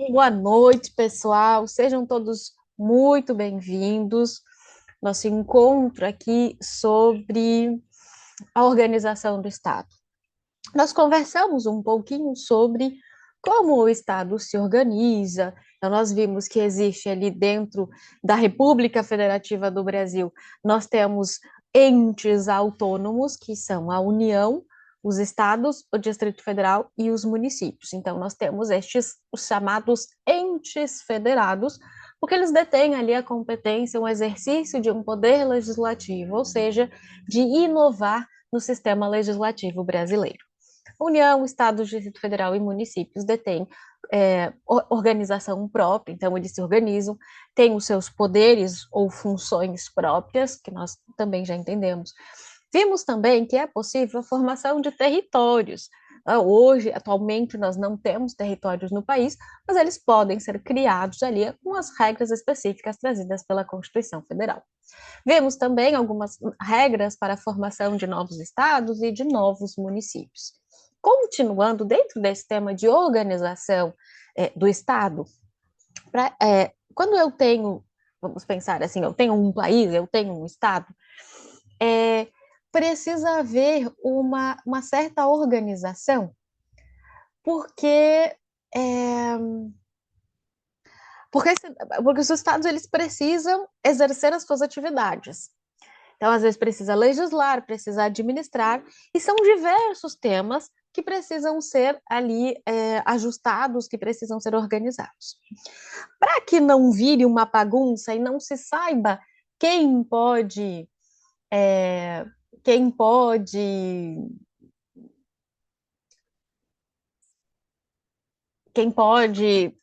Boa noite, pessoal. Sejam todos muito bem-vindos. Nosso encontro aqui sobre a organização do Estado. Nós conversamos um pouquinho sobre como o Estado se organiza. Então, nós vimos que existe ali dentro da República Federativa do Brasil, nós temos entes autônomos, que são a União, os estados, o Distrito Federal e os municípios. Então, nós temos estes os chamados entes federados, porque eles detêm ali a competência, o exercício de um poder legislativo, ou seja, de inovar no sistema legislativo brasileiro. União, Estado, Distrito Federal e municípios detêm organização própria, então eles se organizam, têm os seus poderes ou funções próprias, que nós também já entendemos. Vimos também que é possível a formação de territórios. Hoje, atualmente, nós não temos territórios no país, mas eles podem ser criados ali com as regras específicas trazidas pela Constituição Federal. Vemos também algumas regras para a formação de novos estados e de novos municípios. Continuando dentro desse tema de organização do Estado, quando eu tenho, vamos pensar assim, eu tenho um país, eu tenho um Estado, precisa haver uma certa organização, porque porque os estados eles precisam exercer as suas atividades. Então, às vezes, precisa legislar, precisa administrar, e são diversos temas que precisam ser ali ajustados, que precisam ser organizados. Para que não vire uma bagunça e não se saiba quem pode, é, quem pode, quem pode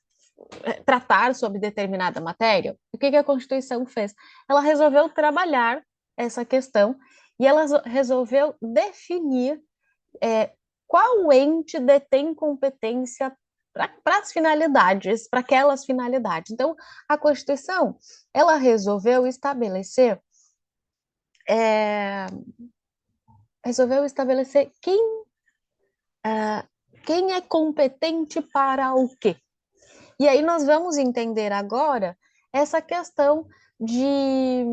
tratar sobre determinada matéria, o que a Constituição fez? Ela resolveu trabalhar essa questão e ela resolveu definir qual ente detém competência para as finalidades, para aquelas finalidades. Então, a Constituição, ela é, resolveu estabelecer quem é competente para o quê. E aí nós vamos entender agora essa questão de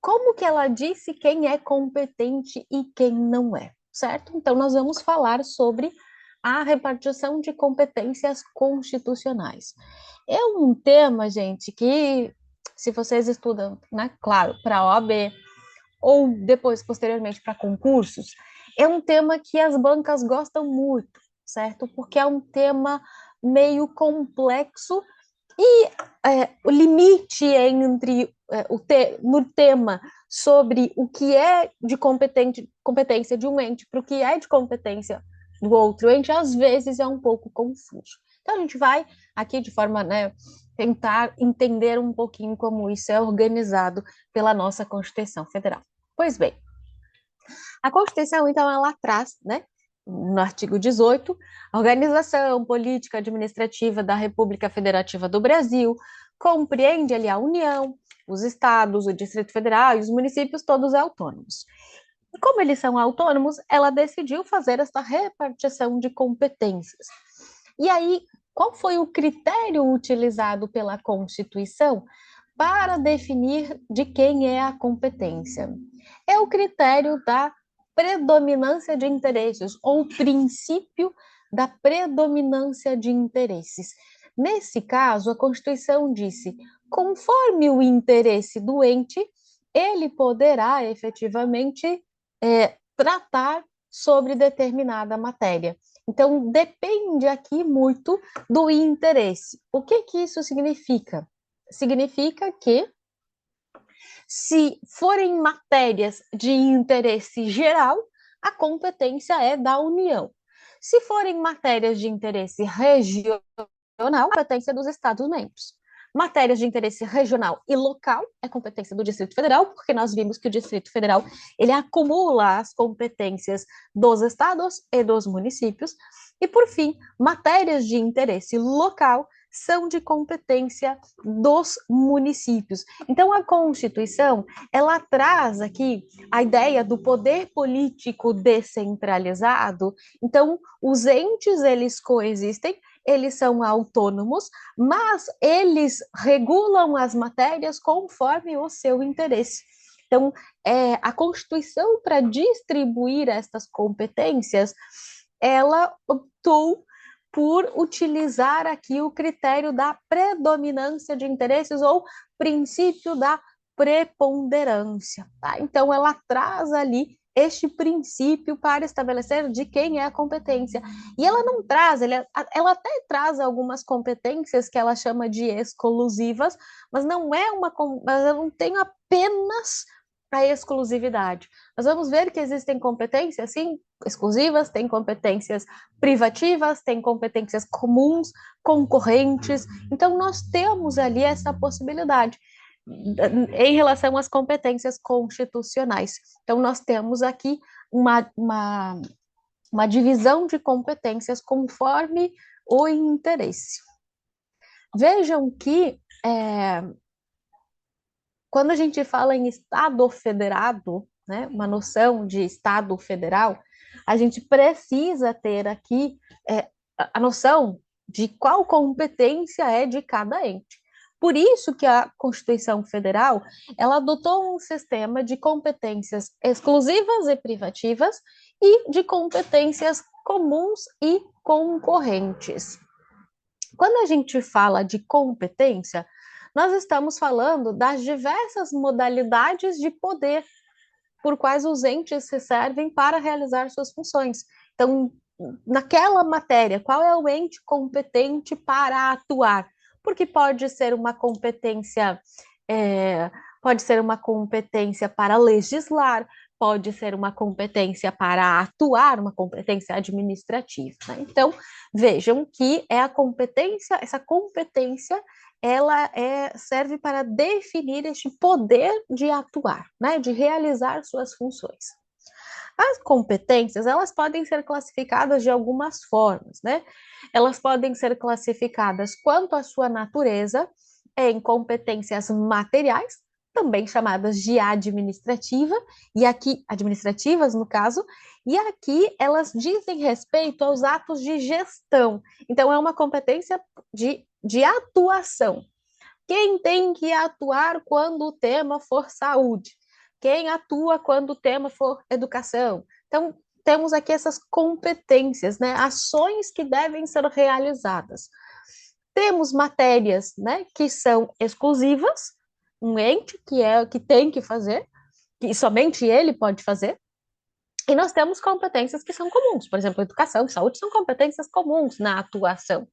como que ela disse quem é competente e quem não é, certo? Então nós vamos falar sobre a repartição de competências constitucionais. É um tema, gente, que se vocês estudam, né, claro, para a OAB ou depois posteriormente para concursos, é um tema que as bancas gostam muito, certo? Porque é um tema meio complexo e o limite entre no tema sobre o que é de competência de um ente para o que é de competência do outro ente, às vezes é um pouco confuso. Então, a gente vai aqui de forma, né, tentar entender um pouquinho como isso é organizado pela nossa Constituição Federal. Pois bem, a Constituição, então, ela traz, né, no artigo 18, a organização política administrativa da República Federativa do Brasil compreende ali a União, os estados, o Distrito Federal e os municípios todos autônomos. E como eles são autônomos, ela decidiu fazer essa repartição de competências. E aí, qual foi o critério utilizado pela Constituição para definir de quem é a competência? É o critério da predominância de interesses, ou princípio da predominância de interesses. Nesse caso, a Constituição disse: conforme o interesse do ente, ele poderá efetivamente tratar sobre determinada matéria. Então, depende aqui muito do interesse. O que isso significa? Significa que se forem matérias de interesse geral, a competência é da União. Se forem matérias de interesse regional, a competência é dos Estados-membros. Matérias de interesse regional e local é competência do Distrito Federal, porque nós vimos que o Distrito Federal ele acumula as competências dos estados e dos municípios. E, por fim, matérias de interesse local são de competência dos municípios. Então, a Constituição, ela traz aqui a ideia do poder político descentralizado. Então, os entes, eles coexistem, eles são autônomos, mas eles regulam as matérias conforme o seu interesse. Então, a Constituição, para distribuir estas competências, ela optou por utilizar aqui o critério da predominância de interesses ou princípio da preponderância. Tá? Então, ela traz ali este princípio para estabelecer de quem é a competência. E ela não traz, ela até traz algumas competências que ela chama de exclusivas, mas não é mas eu não tenho apenas a exclusividade. Nós vamos ver que existem competências, sim, exclusivas, tem competências privativas, tem competências comuns, concorrentes. Então, nós temos ali essa possibilidade em relação às competências constitucionais. Então, nós temos aqui uma divisão de competências conforme o interesse. Vejam que quando a gente fala em Estado federado, né, uma noção de Estado federal, a gente precisa ter aqui a noção de qual competência é de cada ente. Por isso que a Constituição Federal, ela adotou um sistema de competências exclusivas e privativas e de competências comuns e concorrentes. Quando a gente fala de competência, nós estamos falando das diversas modalidades de poder por quais os entes se servem para realizar suas funções. Então, naquela matéria, qual é o ente competente para atuar? Porque pode ser uma competência, pode ser uma competência para legislar, pode ser uma competência para atuar, uma competência administrativa. Né? Então, vejam que é a competência, essa competência ela serve para definir este poder de atuar, né, de realizar suas funções. As competências, elas podem ser classificadas de algumas formas, né? Elas podem ser classificadas quanto à sua natureza, em competências materiais, também chamadas de administrativa, e aqui, administrativas no caso, e aqui elas dizem respeito aos atos de gestão. Então, é uma competência de atuação. Quem tem que atuar quando o tema for saúde? Quem atua quando o tema for educação? Então, temos aqui essas competências, né? Ações que devem ser realizadas. Temos matérias, né, que são exclusivas, um ente que tem que fazer, que somente ele pode fazer. E nós temos competências que são comuns, por exemplo, educação e saúde são competências comuns na atuação.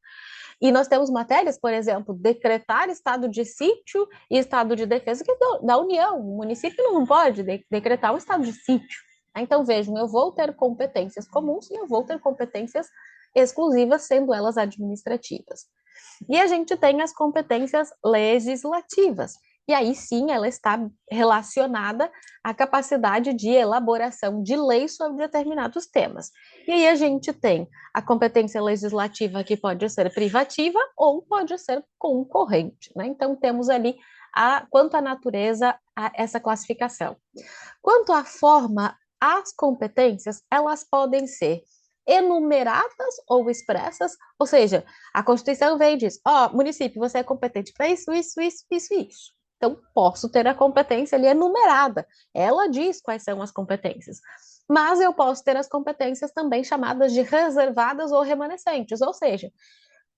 E nós temos matérias, por exemplo, decretar estado de sítio e estado de defesa, que é da União. O município não pode decretar um estado de sítio. Então, vejam, eu vou ter competências comuns e eu vou ter competências exclusivas, sendo elas administrativas. E a gente tem as competências legislativas. E aí sim, ela está relacionada à capacidade de elaboração de leis sobre determinados temas. E aí a gente tem a competência legislativa que pode ser privativa ou pode ser concorrente, né? Então temos ali quanto à natureza essa classificação. Quanto à forma, as competências elas podem ser enumeradas ou expressas, ou seja, a Constituição vem e diz, município, você é competente para isso, isso, isso, isso, isso. Então, posso ter a competência ali enumerada. Ela diz quais são as competências. Mas eu posso ter as competências também chamadas de reservadas ou remanescentes, ou seja,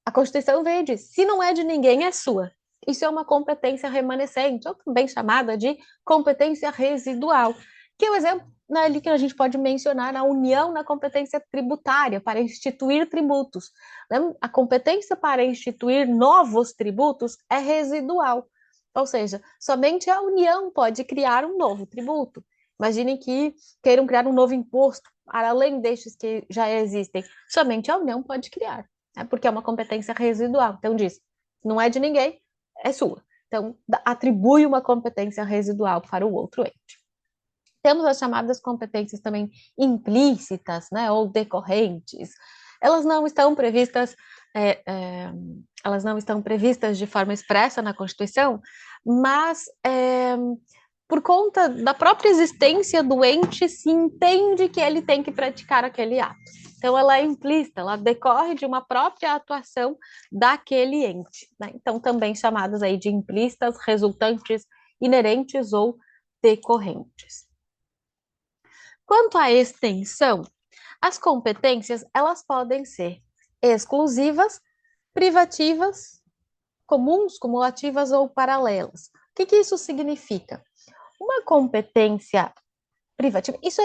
a Constituição vem e diz, se não é de ninguém, é sua. Isso é uma competência remanescente, ou também chamada de competência residual, que é o exemplo ali que a gente pode mencionar a união na competência tributária para instituir tributos. A competência para instituir novos tributos é residual, ou seja, somente a União pode criar um novo tributo. Imaginem que queiram criar um novo imposto, para além destes que já existem, somente a União pode criar, né? Porque é uma competência residual. Então diz, não é de ninguém, é sua. Então, atribui uma competência residual para o outro ente. Temos as chamadas competências também implícitas, né, ou decorrentes. Elas não estão previstas, elas não estão previstas de forma expressa na Constituição, mas por conta da própria existência do ente, se entende que ele tem que praticar aquele ato. Então, ela é implícita, ela decorre de uma própria atuação daquele ente. Né? Então, também chamadas aí de implícitas, resultantes, inerentes ou decorrentes. Quanto à extensão, as competências elas podem ser exclusivas, privativas, comuns, cumulativas ou paralelas. O que isso significa? Uma competência privativa, isso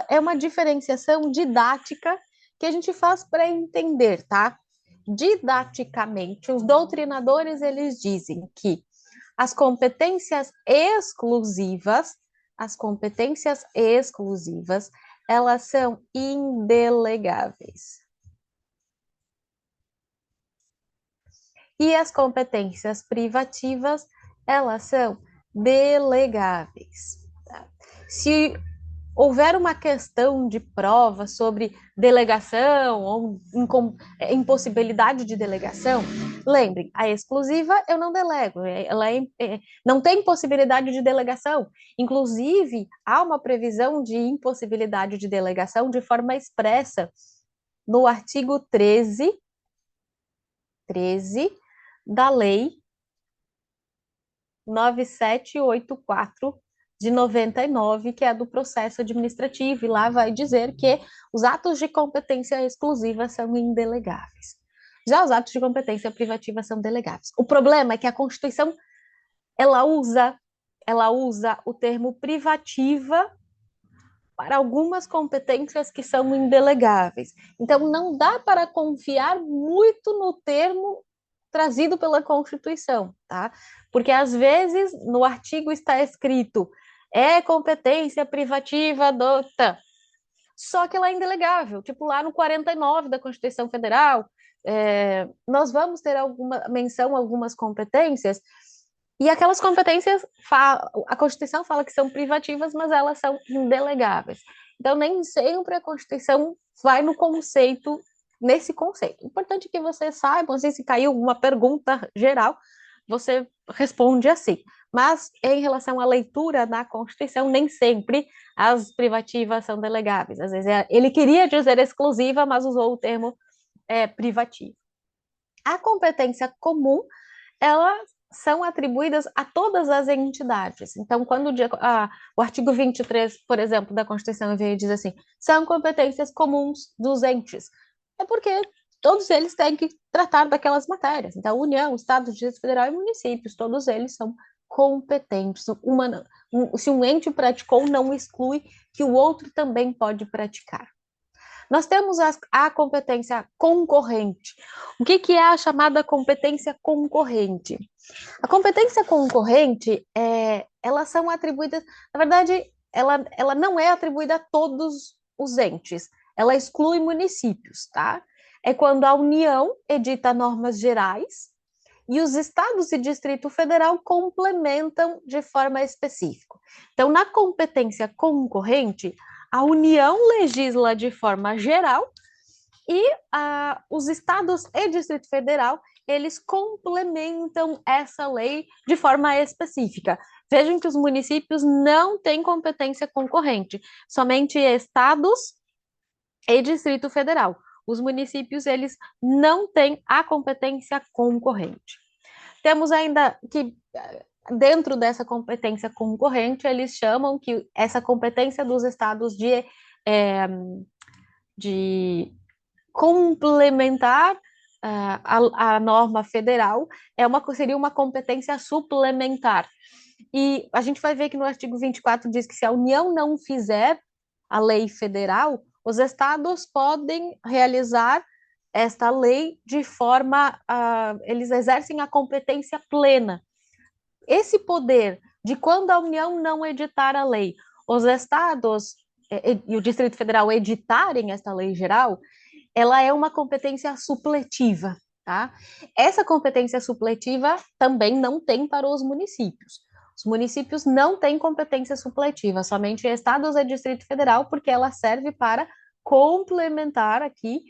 é uma diferenciação didática que a gente faz para entender, tá? Didaticamente, os doutrinadores eles dizem que as competências exclusivas, elas são indelegáveis. E as competências privativas, elas são delegáveis. Tá? Se houver uma questão de prova sobre delegação ou impossibilidade de delegação, lembrem, a exclusiva eu não delego, ela não tem possibilidade de delegação. Inclusive, há uma previsão de impossibilidade de delegação de forma expressa no artigo 13 da Lei 9784 de 99, que é do processo administrativo, e lá vai dizer que os atos de competência exclusiva são indelegáveis. Já os atos de competência privativa são delegáveis. O problema é que a Constituição ela usa o termo privativa para algumas competências que são indelegáveis. Então, não dá para confiar muito no termo trazido pela Constituição, tá? Porque, às vezes, no artigo está escrito competência privativa do... Só que ela é indelegável. Tipo, lá no 49 da Constituição Federal, nós vamos ter alguma menção a algumas competências e aquelas competências, a Constituição fala que são privativas, mas elas são indelegáveis. Então, nem sempre a Constituição vai no conceito, nesse conceito. Importante que você saiba, assim, se caiu uma pergunta geral, você responde assim. Mas, em relação à leitura da Constituição, nem sempre as privativas são delegáveis. Às vezes, ele queria dizer exclusiva, mas usou o termo privativo. A competência comum, ela são atribuídas a todas as entidades. Então, quando o artigo 23, por exemplo, da Constituição veio e diz assim, são competências comuns dos entes, é porque todos eles têm que tratar daquelas matérias. Então, União, Estado, Distrito Federal e municípios, todos eles são competentes. Se um ente praticou, não exclui que o outro também pode praticar. Nós temos a competência concorrente. O que é a chamada competência concorrente? A competência concorrente, elas são atribuídas, na verdade, ela não é atribuída a todos os entes, ela exclui municípios, tá? É quando a União edita normas gerais e os estados e Distrito Federal complementam de forma específica. Então, na competência concorrente, a União legisla de forma geral e os estados e Distrito Federal, eles complementam essa lei de forma específica. Vejam que os municípios não têm competência concorrente, somente estados e Distrito Federal. Os municípios, eles não têm a competência concorrente. Temos ainda que, dentro dessa competência concorrente, eles chamam que essa competência dos estados de complementar a norma federal seria uma competência suplementar. E a gente vai ver que no artigo 24 diz que se a União não fizer a lei federal, os estados podem realizar esta lei de forma, eles exercem a competência plena. Esse poder de quando a União não editar a lei, os estados e o Distrito Federal editarem esta lei geral, ela é uma competência supletiva. tá? Essa competência supletiva também não tem para os municípios. Os municípios não têm competência supletiva, somente estados e Distrito Federal, porque ela serve para complementar aqui,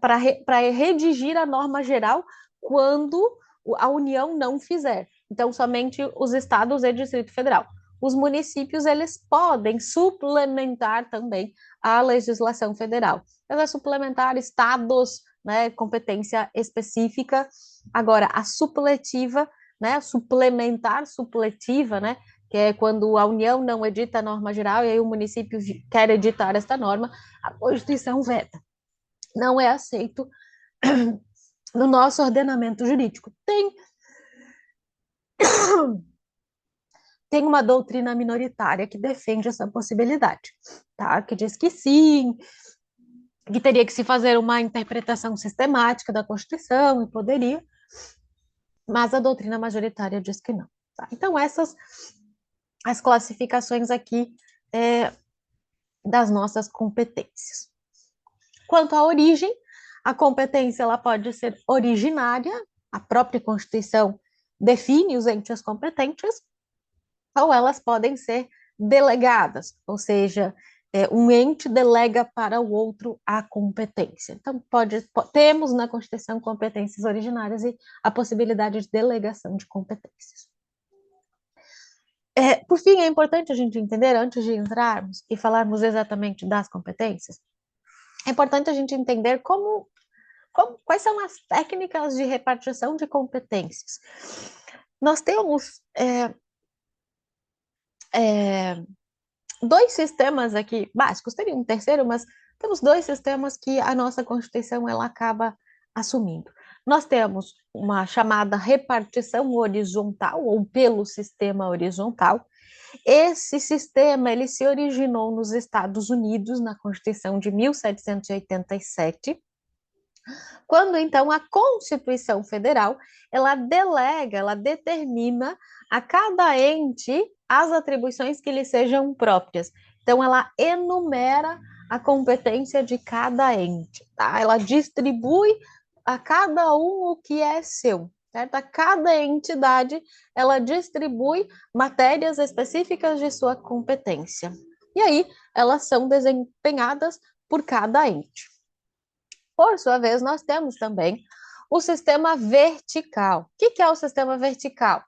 para redigir a norma geral quando a União não fizer. Então, somente os estados e Distrito Federal. Os municípios, eles podem suplementar também a legislação federal. Ela é suplementar estados, né, competência específica. Agora, a supletiva, né, suplementar supletiva, né, que é quando a União não edita a norma geral e aí o município quer editar esta norma, a Constituição veta. Não é aceito no nosso ordenamento jurídico. Tem uma doutrina minoritária que defende essa possibilidade, tá? Que diz que sim, que teria que se fazer uma interpretação sistemática da Constituição e poderia, mas a doutrina majoritária diz que não. Tá? Então, essas as classificações aqui das nossas competências. Quanto à origem, a competência ela pode ser originária, a própria Constituição define os entes competentes, ou elas podem ser delegadas, ou seja, um ente delega para o outro a competência. Então, temos na Constituição competências originárias e a possibilidade de delegação de competências. Por fim, é importante a gente entender, antes de entrarmos e falarmos exatamente das competências, é importante a gente entender quais são as técnicas de repartição de competências. Nós temos dois sistemas aqui básicos, teria um terceiro, mas temos dois sistemas que a nossa Constituição ela acaba assumindo. Nós temos uma chamada repartição horizontal, ou pelo sistema horizontal. Esse sistema ele se originou nos Estados Unidos, na Constituição de 1787, quando então a Constituição Federal ela delega, ela determina a cada ente as atribuições que lhe sejam próprias. Então ela enumera a competência de cada ente, tá? Ela distribui a cada um o que é seu, certo? A cada entidade ela distribui matérias específicas de sua competência. E aí elas são desempenhadas por cada ente. Por sua vez, nós temos também o sistema vertical. O que é o sistema vertical?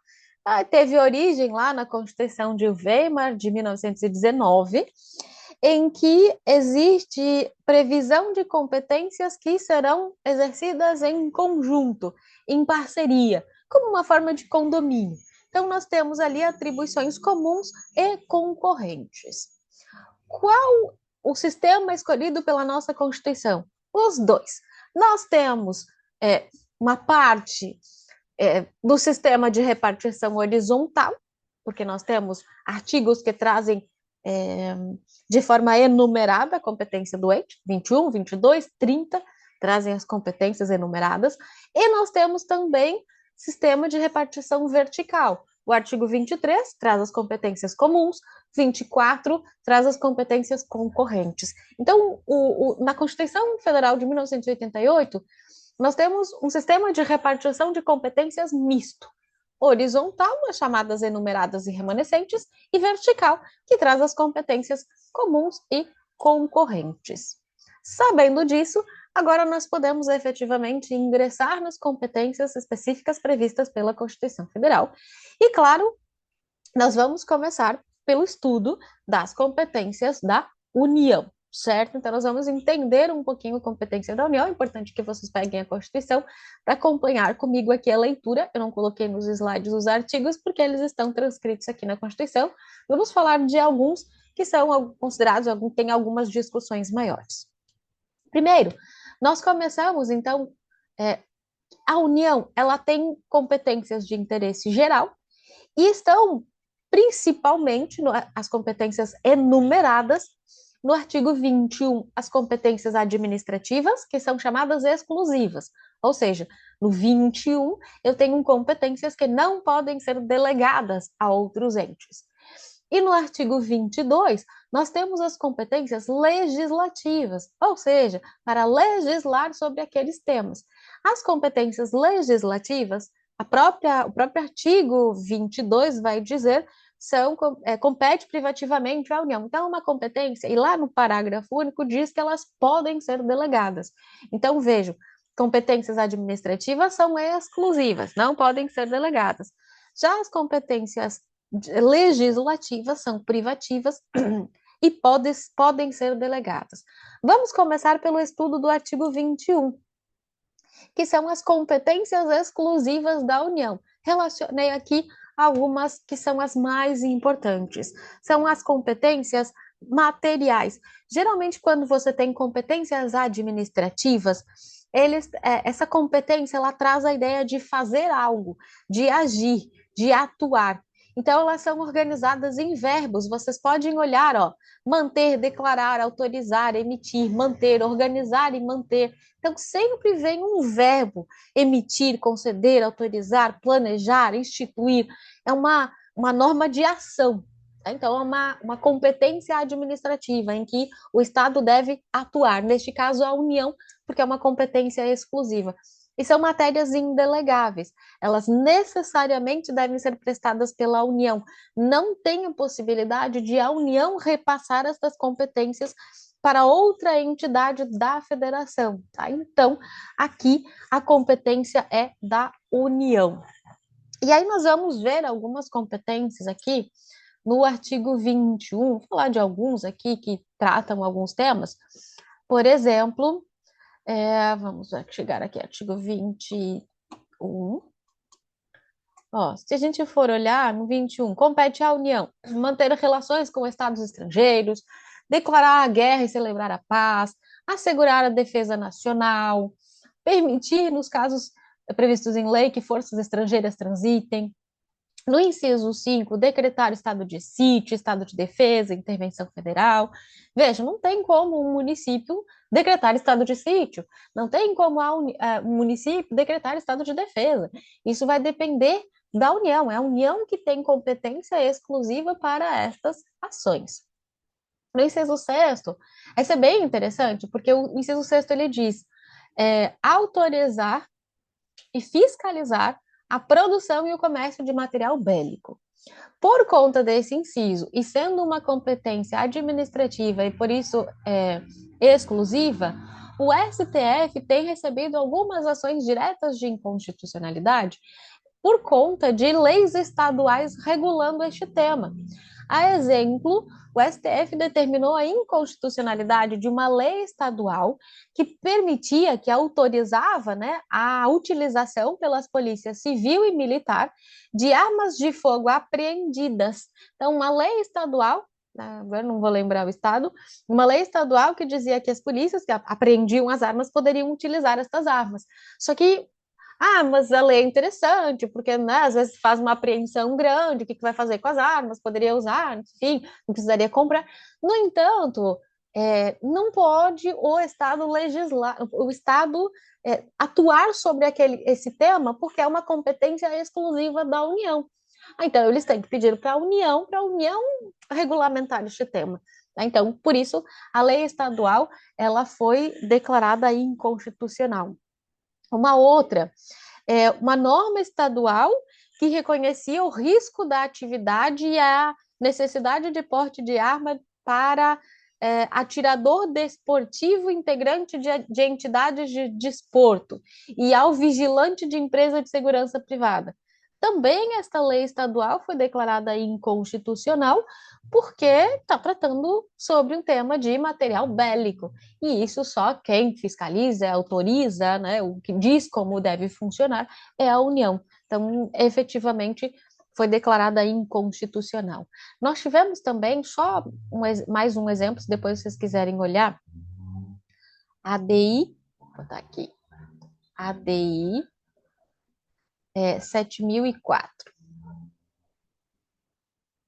Teve origem lá na Constituição de Weimar, de 1919, em que existe previsão de competências que serão exercidas em conjunto, em parceria, como uma forma de condomínio. Então, nós temos ali atribuições comuns e concorrentes. Qual o sistema escolhido pela nossa Constituição? Os dois. Nós temos uma parte do sistema de repartição horizontal, porque nós temos artigos que trazem de forma enumerada a competência do ente, 21, 22, 30, trazem as competências enumeradas, e nós temos também sistema de repartição vertical. O artigo 23 traz as competências comuns, 24 traz as competências concorrentes. Então, na Constituição Federal de 1988, nós temos um sistema de repartição de competências misto. Horizontal, as chamadas enumeradas e remanescentes, e vertical, que traz as competências comuns e concorrentes. Sabendo disso, agora nós podemos efetivamente ingressar nas competências específicas previstas pela Constituição Federal. E, claro, nós vamos começar pelo estudo das competências da União, certo? Então, nós vamos entender um pouquinho a competência da União. É importante que vocês peguem a Constituição para acompanhar comigo aqui a leitura. Eu não coloquei nos slides os artigos, porque eles estão transcritos aqui na Constituição. Vamos falar de alguns que são considerados, tem algumas discussões maiores. Primeiro, nós começamos, então, a União, ela tem competências de interesse geral e estão, principalmente, as competências enumeradas no artigo 21, as competências administrativas, que são chamadas exclusivas. Ou seja, no 21, eu tenho competências que não podem ser delegadas a outros entes. E no artigo 22, nós temos as competências legislativas, ou seja, para legislar sobre aqueles temas. As competências legislativas, o próprio artigo 22 vai dizer compete privativamente à União. Então, uma competência, e lá no parágrafo único diz que elas podem ser delegadas. Então, vejo, competências administrativas são exclusivas, não podem ser delegadas. Já as competências legislativas são privativas e podem ser delegadas. Vamos começar pelo estudo do artigo 21, que são as competências exclusivas da União. Relacionei aqui algumas que são as mais importantes. São as competências materiais. Geralmente, quando você tem competências administrativas, essa competência ela traz a ideia de fazer algo, de agir, de atuar. Então, elas são organizadas em verbos. Vocês podem olhar, ó, manter, declarar, autorizar, emitir, manter, organizar e manter. Então, sempre vem um verbo: emitir, conceder, autorizar, planejar, instituir. É uma norma de ação. Então, é uma competência administrativa em que o Estado deve atuar. Neste caso, a União, porque é uma competência exclusiva. E são matérias indelegáveis. Elas necessariamente devem ser prestadas pela União. Não tem a possibilidade de a União repassar essas competências para outra entidade da federação, tá? Então, aqui a competência é da União. E aí nós vamos ver algumas competências aqui no artigo 21, vou falar de alguns aqui que tratam alguns temas. Por exemplo, vamos chegar aqui, artigo 21. Ó, se a gente for olhar no 21, compete à União manter relações com estados estrangeiros, declarar a guerra e celebrar a paz, assegurar a defesa nacional, permitir, nos casos previstos em lei, que forças estrangeiras transitem. No inciso 5, decretar estado de sítio, estado de defesa, intervenção federal. Veja, não tem como um município decretar estado de sítio, não tem como um município decretar estado de defesa. Isso vai depender da União, é a União que tem competência exclusiva para estas ações. No inciso 6º, esse é bem interessante, porque o inciso 6º ele diz autorizar e fiscalizar a produção e o comércio de material bélico. Por conta desse inciso, e sendo uma competência administrativa e por isso exclusiva, o STF tem recebido algumas ações diretas de inconstitucionalidade por conta de leis estaduais regulando este tema. A exemplo, o STF determinou a inconstitucionalidade de uma lei estadual que permitia, que autorizava, né, a utilização pelas polícias civil e militar de armas de fogo apreendidas. Então, uma lei estadual, agora não vou lembrar o estado, uma lei estadual que dizia que as polícias que apreendiam as armas poderiam utilizar estas armas. Só que mas a lei é interessante, porque né, às vezes faz uma apreensão grande, o que vai fazer com as armas? Poderia usar, enfim, não precisaria comprar. No entanto, não pode o Estado legislar, o Estado atuar sobre esse tema, porque é uma competência exclusiva da União. Então, eles têm que pedir para a União regulamentar este tema. Então, por isso, a lei estadual ela foi declarada inconstitucional. Uma outra é uma norma estadual que reconhecia o risco da atividade e a necessidade de porte de arma para atirador desportivo integrante de entidades de desporto e ao vigilante de empresa de segurança privada. Também esta lei estadual foi declarada inconstitucional porque está tratando sobre um tema de material bélico. E isso só quem fiscaliza, autoriza, né, o que diz como deve funcionar é a União. Então, efetivamente, foi declarada inconstitucional. Nós tivemos também, só mais um exemplo, se depois vocês quiserem olhar, a ADI, vou botar aqui, ADI 7004.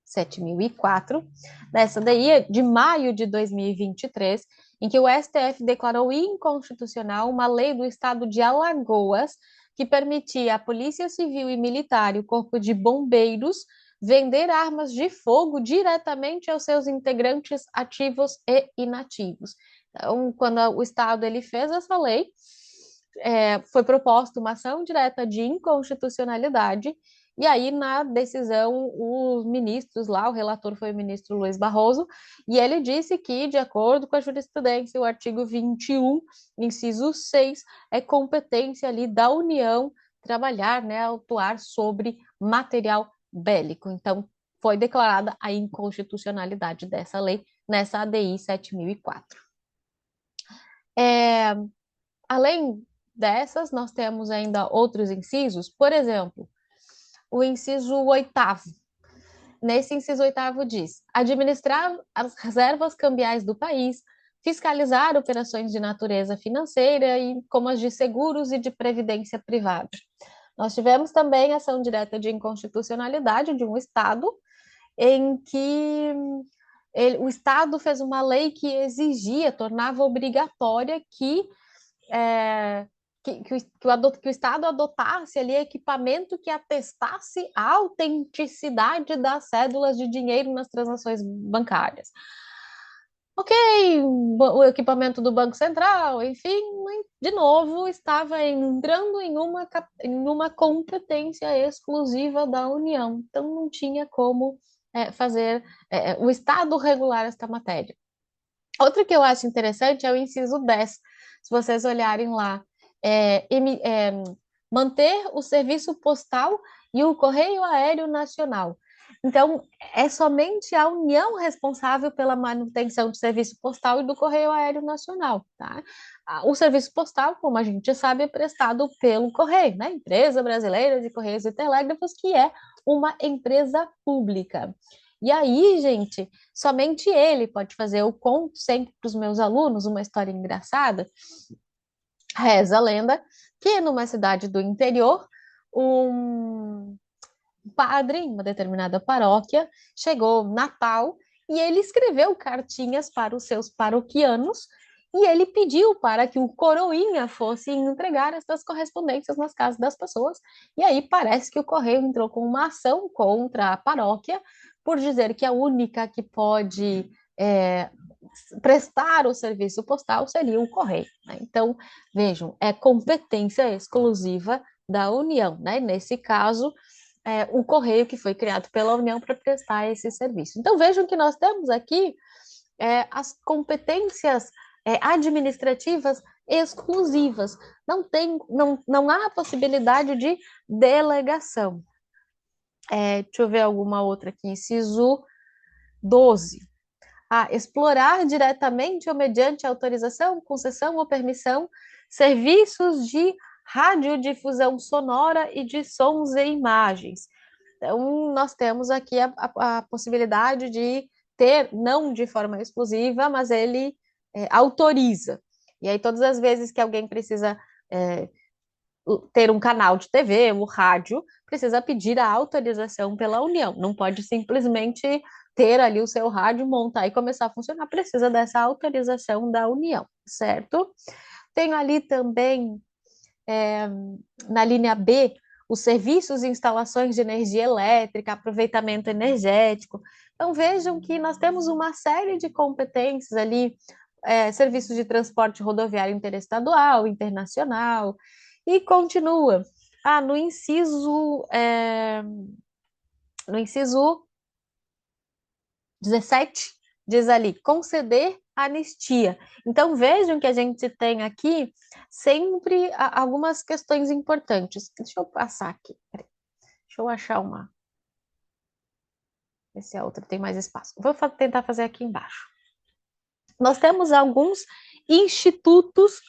7004, nessa daí é de maio de 2023, em que o STF declarou inconstitucional uma lei do estado de Alagoas que permitia à Polícia Civil e Militar e o Corpo de Bombeiros vender armas de fogo diretamente aos seus integrantes ativos e inativos. Então, quando o Estado ele fez essa lei, foi proposta uma ação direta de inconstitucionalidade, e aí, na decisão, os ministros lá, o relator foi o ministro Luiz Barroso, e ele disse que, de acordo com a jurisprudência, o artigo 21, inciso 6, é competência ali da União trabalhar, né, atuar sobre material bélico. Então, foi declarada a inconstitucionalidade dessa lei nessa ADI 7004. É, além dessas, nós temos ainda outros incisos, por exemplo, o inciso oitavo. Nesse inciso oitavo diz: administrar as reservas cambiais do país, fiscalizar operações de natureza financeira e como as de seguros e de previdência privada. Nós tivemos também ação direta de inconstitucionalidade de um Estado em que o Estado fez uma lei que exigia, tornava obrigatória é, que o Estado adotasse ali equipamento que atestasse a autenticidade das cédulas de dinheiro nas transações bancárias. Ok, o equipamento do Banco Central, enfim, de novo, estava entrando em uma competência exclusiva da União. Então, não tinha como fazer o Estado regular esta matéria. Outra que eu acho interessante é o inciso 10. Se vocês olharem lá, manter o serviço postal e o correio aéreo nacional. Então, é somente a União responsável pela manutenção do serviço postal e do correio aéreo nacional, tá? O serviço postal, como a gente sabe, é prestado pelo Correio, né? Empresa Brasileira de Correios e Telégrafos, que é uma empresa pública. E aí, gente, somente ele pode fazer. Eu conto sempre para os meus alunos uma história engraçada. Reza a lenda que numa cidade do interior, um padre em uma determinada paróquia chegou Natal e ele escreveu cartinhas para os seus paroquianos e ele pediu para que o coroinha fosse entregar essas correspondências nas casas das pessoas. E aí parece que o correio entrou com uma ação contra a paróquia por dizer que a única que pode prestar o serviço postal seria o correio, né? Então, vejam, é competência exclusiva da União, né? Nesse caso, o correio que foi criado pela União para prestar esse serviço. Então, vejam que nós temos aqui as competências administrativas exclusivas. Não há possibilidade de delegação. Deixa eu ver alguma outra aqui. Inciso 12. Explorar diretamente ou mediante autorização, concessão ou permissão serviços de radiodifusão sonora e de sons e imagens. Então, nós temos aqui a possibilidade de ter, não de forma exclusiva, mas ele autoriza. E aí, todas as vezes que alguém precisa ter um canal de TV, o rádio, precisa pedir a autorização pela União. Não pode simplesmente ter ali o seu rádio, montar e começar a funcionar, precisa dessa autorização da União, certo? Tenho ali também, na linha B, os serviços e instalações de energia elétrica, aproveitamento energético. Então, vejam que nós temos uma série de competências ali, serviços de transporte rodoviário interestadual, internacional, e continua. No inciso 17, diz ali, conceder anistia. Então, vejam que a gente tem aqui sempre algumas questões importantes. Deixa eu passar aqui. Peraí. Deixa eu achar uma. Esse é outra, tem mais espaço. Vou tentar fazer aqui embaixo. Nós temos alguns institutos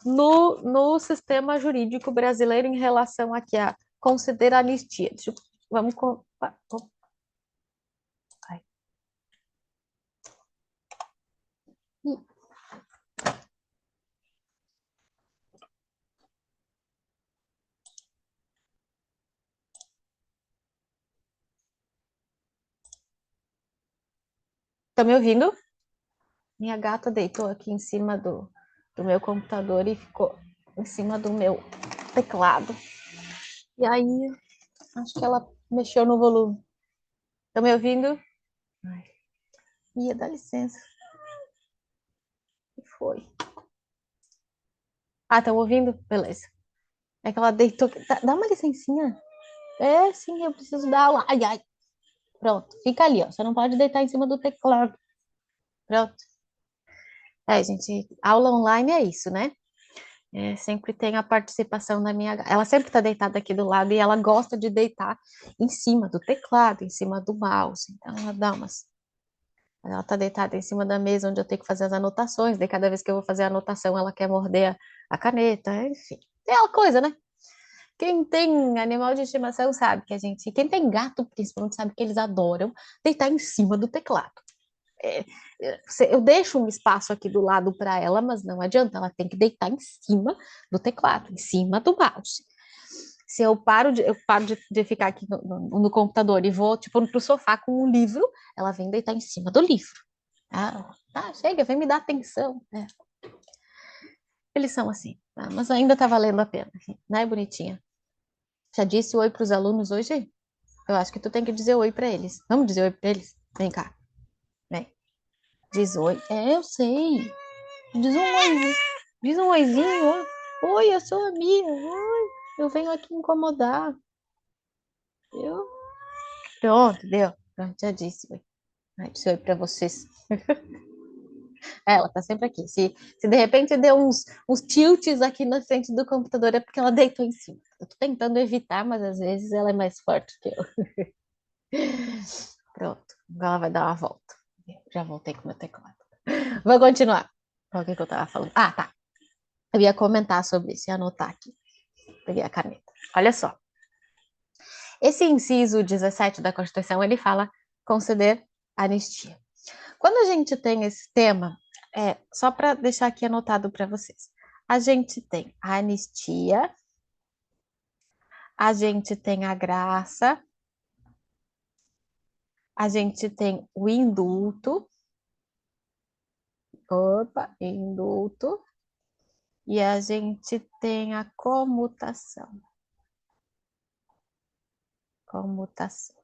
no sistema jurídico brasileiro em relação aqui a conceder anistia. Vamos. Tá me ouvindo? Minha gata deitou aqui em cima do meu computador e ficou em cima do meu teclado. E aí, acho que ela mexeu no volume. Tá me ouvindo? Ai. Dá licença. O que foi? Ah, estão ouvindo? Beleza. É que ela deitou. Dá uma licencinha. É, sim, eu preciso dar aula. Ai, ai. Pronto, fica ali, ó. Você não pode deitar em cima do teclado. Pronto. É, gente, aula online é isso, né? É, sempre tem a participação da minha. Ela sempre está deitada aqui do lado e ela gosta de deitar em cima do teclado, em cima do mouse. Então ela dá umas. Ela está deitada em cima da mesa onde eu tenho que fazer as anotações. Daí cada vez que eu vou fazer a anotação, ela quer morder a caneta. Enfim, é aquela coisa, né? Quem tem animal de estimação sabe que a gente. Quem tem gato, principalmente, sabe que eles adoram deitar em cima do teclado. É, eu deixo um espaço aqui do lado para ela, mas não adianta, ela tem que deitar em cima do teclado, em cima do mouse. Se eu paro de ficar aqui no computador e vou, tipo, pro sofá com um livro, ela vem deitar em cima do livro. Chega, vem me dar atenção. É, eles são assim, tá? Mas ainda tá valendo a pena, né, bonitinha? Já disse oi para os alunos hoje? Eu acho que tu tem que dizer oi para eles. Vamos dizer oi para eles? Vem cá, vem. Diz oi. É, eu sei. Diz um oi. Diz um oizinho, ó. Oi, eu sou a Mia. Oi, eu venho aqui incomodar. Eu... Pronto, deu. Pronto, já disse, oi. Disse oi pra vocês. Ela tá sempre aqui. Se de repente deu uns tilts aqui na frente do computador, é porque ela deitou em cima. Eu tô tentando evitar, mas às vezes ela é mais forte que eu. Pronto, agora ela vai dar uma volta. Já voltei com o meu teclado. Vou continuar. O que que eu tava falando? Ah, tá. Eu ia comentar sobre isso e anotar aqui. Peguei a caneta. Olha só. Esse inciso 17 da Constituição, ele fala conceder anistia. Quando a gente tem esse tema, só para deixar aqui anotado para vocês, a gente tem a anistia, a gente tem a graça, a gente tem o indulto, indulto, e a gente tem a comutação. Comutação.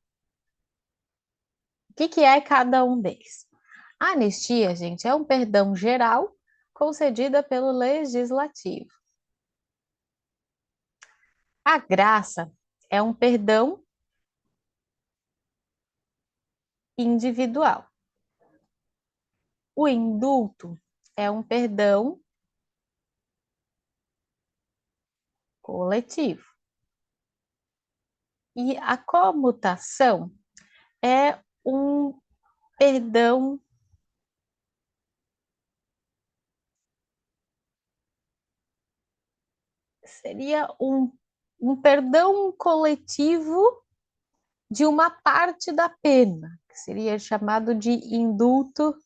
O que é cada um deles? A anistia, gente, é um perdão geral concedida pelo legislativo. A graça é um perdão individual. O indulto é um perdão coletivo. E a comutação é um perdão seria um perdão coletivo de uma parte da pena, que seria chamado de indulto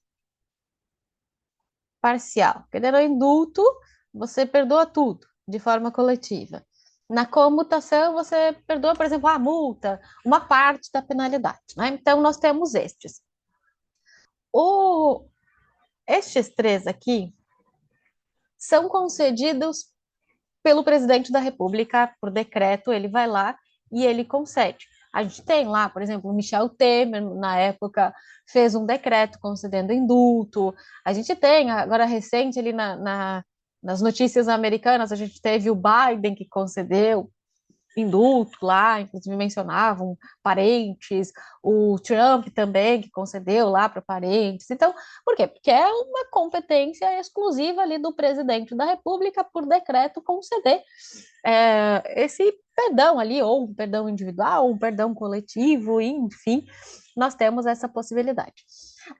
parcial. Porque no indulto, você perdoa tudo de forma coletiva. Na comutação, você perdoa, por exemplo, a multa, uma parte da penalidade. Né? Então, nós temos estes. Estes três aqui são concedidos pelo presidente da República, por decreto, ele vai lá e ele concede. A gente tem lá, por exemplo, o Michel Temer, na época, fez um decreto concedendo indulto. A gente tem, agora recente, ali nas notícias americanas, a gente teve o Biden que concedeu indulto lá, inclusive mencionavam parentes, o Trump também, que concedeu lá para parentes. Então, por quê? Porque é uma competência exclusiva ali do presidente da República, por decreto, conceder esse perdão ali, ou um perdão individual, ou um perdão coletivo, enfim, nós temos essa possibilidade.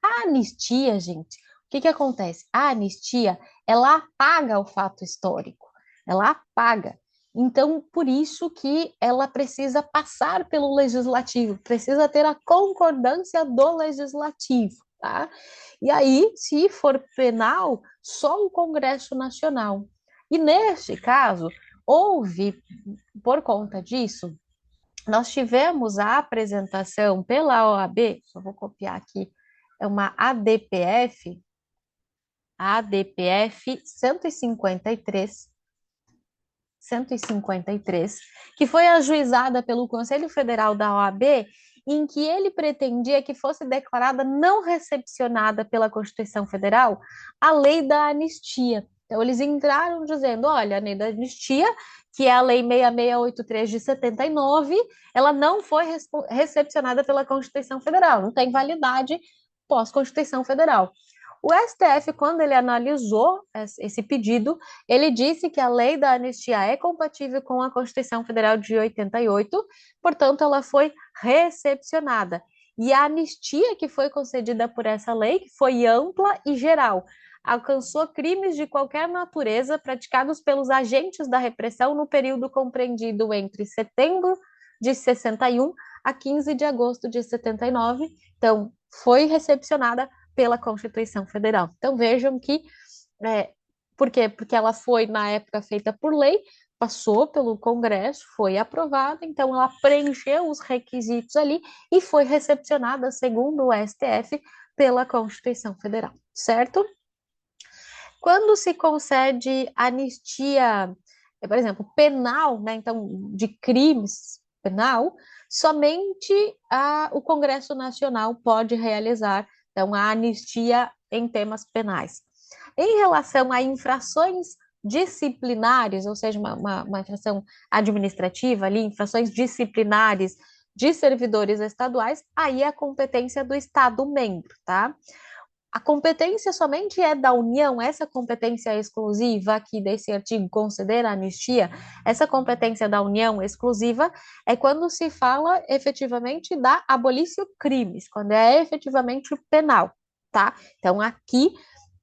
A anistia, gente, o que que acontece? A anistia, ela apaga o fato histórico, ela apaga. Então, por isso que ela precisa passar pelo legislativo, precisa ter a concordância do legislativo, tá? E aí, se for penal, só o Congresso Nacional. E neste caso, houve, por conta disso, nós tivemos a apresentação pela OAB, só vou copiar aqui, é uma ADPF 153, que foi ajuizada pelo Conselho Federal da OAB, em que ele pretendia que fosse declarada não recepcionada pela Constituição Federal a lei da anistia. Então, eles entraram dizendo, olha, a lei da anistia, que é a Lei 6683 de 79, ela não foi recepcionada pela Constituição Federal, não tem validade pós-Constituição Federal. O STF, quando ele analisou esse pedido, ele disse que a lei da anistia é compatível com a Constituição Federal de 88, portanto, ela foi recepcionada. E a anistia que foi concedida por essa lei foi ampla e geral, alcançou crimes de qualquer natureza praticados pelos agentes da repressão no período compreendido entre setembro de 61 a 15 de agosto de 79. Então, foi recepcionada pela Constituição Federal. Então, vejam que, por quê? Porque ela foi, na época, feita por lei, passou pelo Congresso, foi aprovada, então ela preencheu os requisitos ali e foi recepcionada, segundo o STF, pela Constituição Federal, certo? Quando se concede anistia, por exemplo, penal, né, então, de crimes penal, somente o Congresso Nacional pode realizar, então, a anistia em temas penais. Em relação a infrações disciplinares, ou seja, uma infração administrativa ali, infrações disciplinares de servidores estaduais, aí é a competência do Estado membro, tá? A competência somente é da União, essa competência exclusiva aqui desse artigo considera a anistia, essa competência da União exclusiva é quando se fala efetivamente da abolício crimes, quando é efetivamente penal, tá? Então aqui,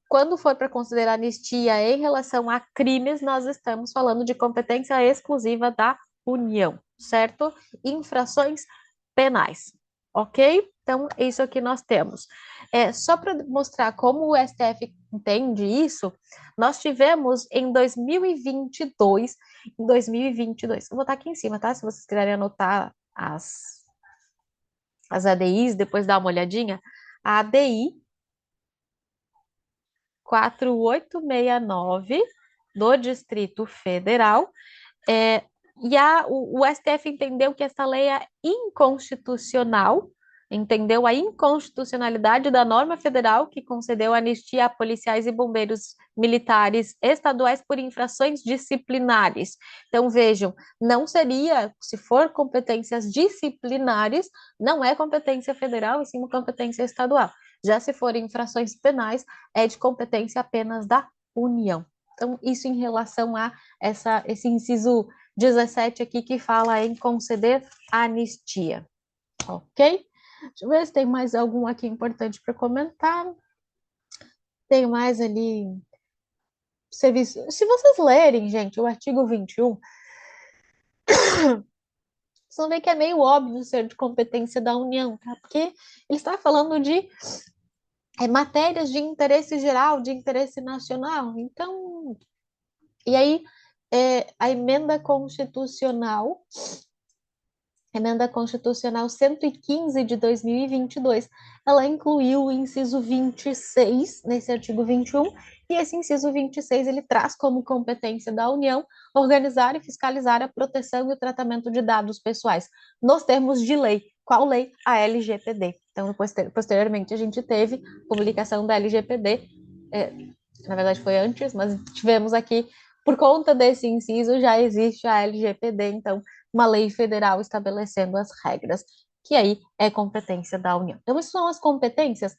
quando for para considerar anistia em relação a crimes, nós estamos falando de competência exclusiva da União, certo? Infrações penais, ok? Então, isso aqui nós temos. Só para mostrar como o STF entende isso, nós tivemos em 2022, vou botar aqui em cima, tá? Se vocês quiserem anotar as ADIs, depois dá uma olhadinha, a ADI 4869 do Distrito Federal, e o STF entendeu que essa lei é inconstitucional, entendeu a inconstitucionalidade da norma federal que concedeu anistia a policiais e bombeiros militares estaduais por infrações disciplinares. Então, vejam, não seria, se for competências disciplinares, não é competência federal, e sim uma competência estadual. Já se for infrações penais, é de competência apenas da União. Então, isso em relação a esse inciso 17 aqui que fala em conceder anistia, ok? Deixa eu ver se tem mais algum aqui importante para comentar. Tem mais ali serviço. Se vocês lerem, gente, o artigo 21, vocês vão ver que é meio óbvio ser de competência da União, tá? Porque ele está falando de matérias de interesse geral, de interesse nacional. Então, e aí a Emenda Constitucional 115 de 2022, ela incluiu o inciso 26 nesse artigo 21, e esse inciso 26 ele traz como competência da União organizar e fiscalizar a proteção e o tratamento de dados pessoais, nos termos de lei. Qual lei? A LGPD. Então, posteriormente, a gente teve publicação da LGPD, na verdade foi antes, mas tivemos aqui, por conta desse inciso, já existe a LGPD, então uma lei federal estabelecendo as regras, que aí é competência da União. Então, isso são as competências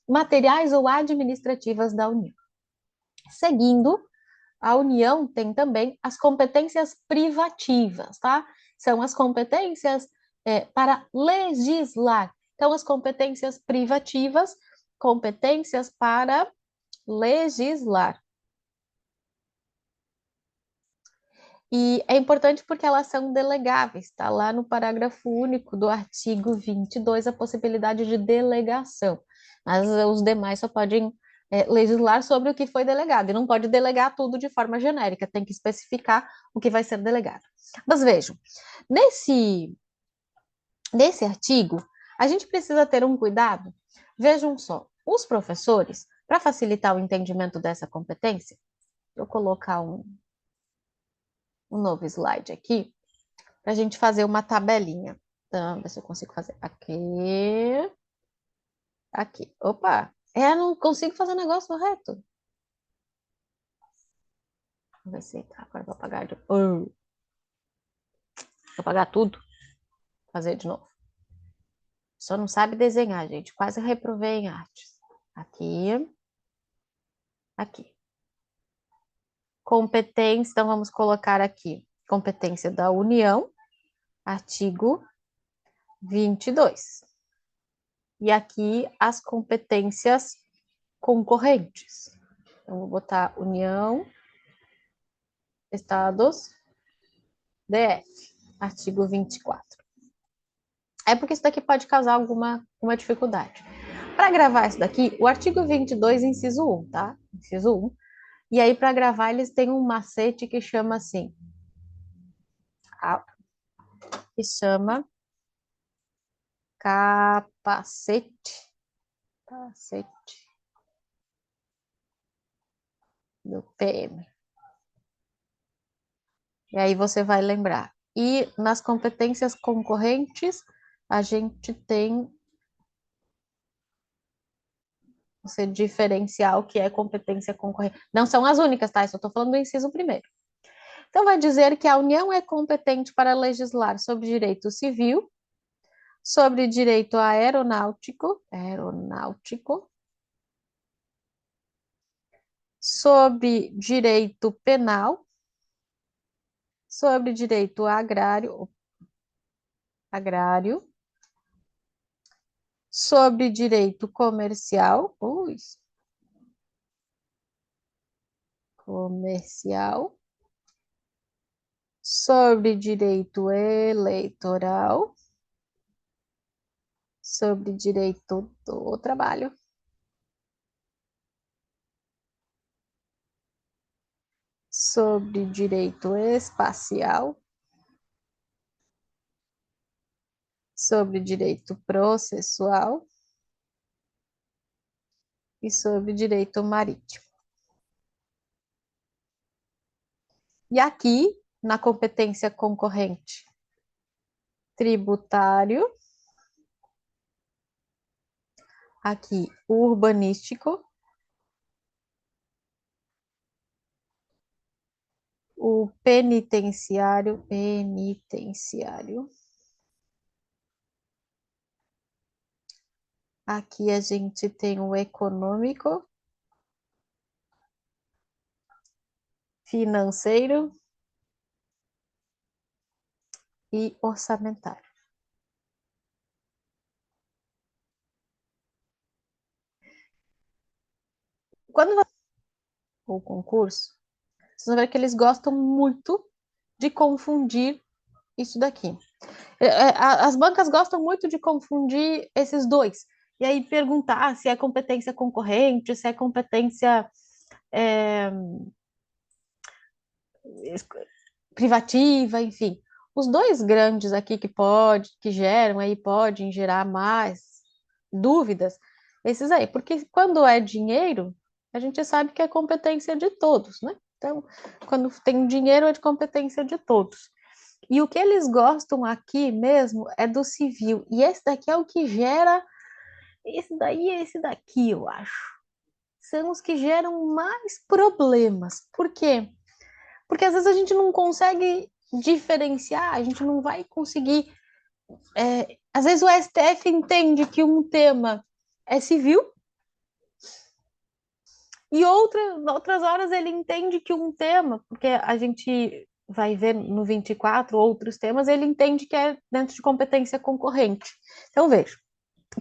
materiais ou administrativas da União. Seguindo, a União tem também as competências privativas, tá? São as competências para legislar. Então, as competências privativas, competências para legislar. E é importante porque elas são delegáveis, está lá no parágrafo único do artigo 22 a possibilidade de delegação. Mas os demais só podem legislar sobre o que foi delegado, e não pode delegar tudo de forma genérica, tem que especificar o que vai ser delegado. Mas vejam, nesse artigo, a gente precisa ter um cuidado. Vejam só, os professores, para facilitar o entendimento dessa competência, vou colocar um novo slide aqui, para a gente fazer uma tabelinha. Então, ver se eu consigo fazer aqui. Aqui. Opa! Não consigo fazer o negócio reto. ver se tá. Agora eu vou apagar vou apagar tudo. Fazer de novo. Só não sabe desenhar, gente. Quase reprovei em artes. Aqui. Aqui. Competência, então vamos colocar aqui. Competência da União, artigo 22. E aqui as competências concorrentes. Então, vou botar União, Estados, DF, artigo 24. É porque isso daqui pode causar alguma dificuldade. Para gravar isso daqui, o artigo 22, inciso 1, tá? Inciso 1. E aí, para gravar, eles têm um macete que chama assim. Que chama capacete. Capacete do PM. E aí você vai lembrar. E nas competências concorrentes, a gente tem esse diferencial que é competência concorrente. Não são as únicas, tá? Eu só estou falando do inciso primeiro. Então, vai dizer que a União é competente para legislar sobre direito civil, sobre direito aeronáutico, sobre direito penal, sobre direito agrário, sobre direito comercial, sobre direito eleitoral, sobre direito do trabalho, sobre direito espacial, sobre direito processual e sobre direito marítimo. E aqui, na competência concorrente, tributário, aqui, urbanístico, o penitenciário, aqui a gente tem o econômico, financeiro e orçamentário. Quando você o concurso, vocês vão ver que eles gostam muito de confundir isso daqui. As bancas gostam muito de confundir esses dois. E aí perguntar se é competência concorrente, se é competência privativa, enfim. Os dois grandes aqui que geram aí, podem gerar mais dúvidas, esses aí, porque quando é dinheiro, a gente sabe que é competência de todos, né? Então, quando tem dinheiro, é de competência de todos. E o que eles gostam aqui mesmo é do civil. E esse daqui é o que gera. Esse daí e esse daqui, eu acho. São os que geram mais problemas. Por quê? Porque às vezes a gente não consegue diferenciar, a gente não vai conseguir. Às vezes o STF entende que um tema é civil, e outras horas ele entende que um tema, porque a gente vai ver no 24 outros temas, ele entende que é dentro de competência concorrente. Então, veja.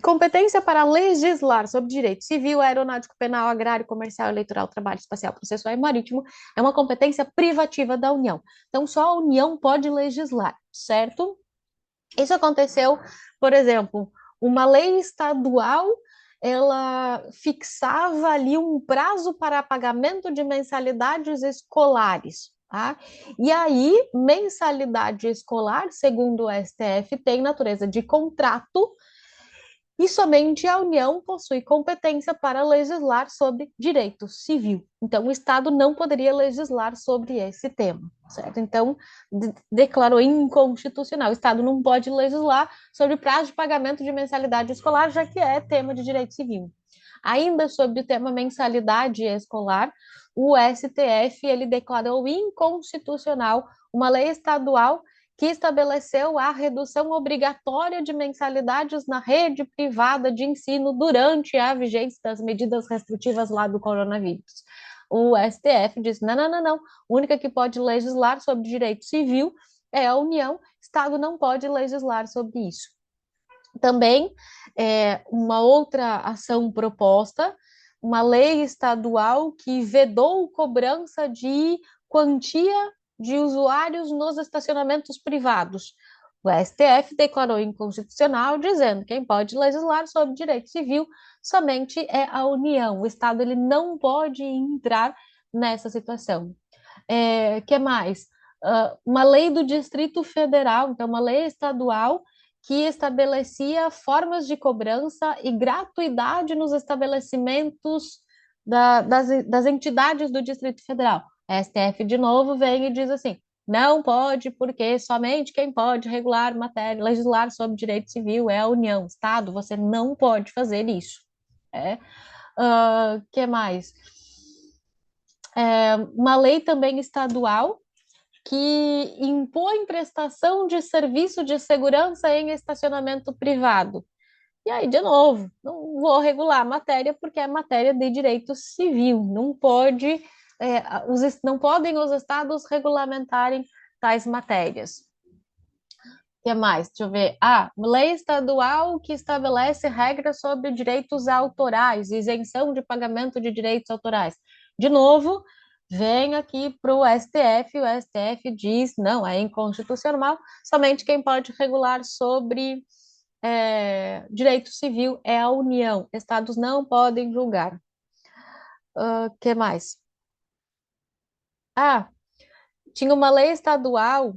Competência para legislar sobre direito civil, aeronáutico, penal, agrário, comercial, eleitoral, trabalho, espacial, processual e marítimo é uma competência privativa da União. Então, só a União pode legislar, certo? Isso aconteceu, por exemplo, uma lei estadual, ela fixava ali um prazo para pagamento de mensalidades escolares. Tá? E aí, mensalidade escolar, segundo o STF, tem natureza de contrato e somente a União possui competência para legislar sobre direito civil. Então, o Estado não poderia legislar sobre esse tema, certo? Então, declarou inconstitucional. O Estado não pode legislar sobre prazo de pagamento de mensalidade escolar, já que é tema de direito civil. Ainda sobre o tema mensalidade escolar, o STF ele declarou inconstitucional uma lei estadual que estabeleceu a redução obrigatória de mensalidades na rede privada de ensino durante a vigência das medidas restritivas lá do coronavírus. O STF disse: não, não, não, não. A única que pode legislar sobre direito civil é a União, o Estado não pode legislar sobre isso. Também, uma outra ação proposta, uma lei estadual que vedou cobrança de quantia de usuários nos estacionamentos privados. O STF declarou inconstitucional, dizendo que quem pode legislar sobre direito civil somente é a União. O Estado ele não pode entrar nessa situação. Que mais? Uma lei do Distrito Federal, então uma lei estadual que estabelecia formas de cobrança e gratuidade nos estabelecimentos das entidades do Distrito Federal. A STF, de novo, vem e diz assim: não pode, porque somente quem pode regular matéria, legislar sobre direito civil é a União. Estado, você não pode fazer isso. Que mais? Uma lei também estadual que impõe prestação de serviço de segurança em estacionamento privado. E aí, de novo, não vou regular a matéria porque é matéria de direito civil. Não pode, não podem os estados regulamentarem tais matérias. O que mais? Deixa eu ver. Lei estadual que estabelece regras sobre direitos autorais, isenção de pagamento de direitos autorais. De novo, vem aqui para o STF diz, não, é inconstitucional, somente quem pode regular sobre direito civil é a União, estados não podem julgar. Que mais? Tinha uma lei estadual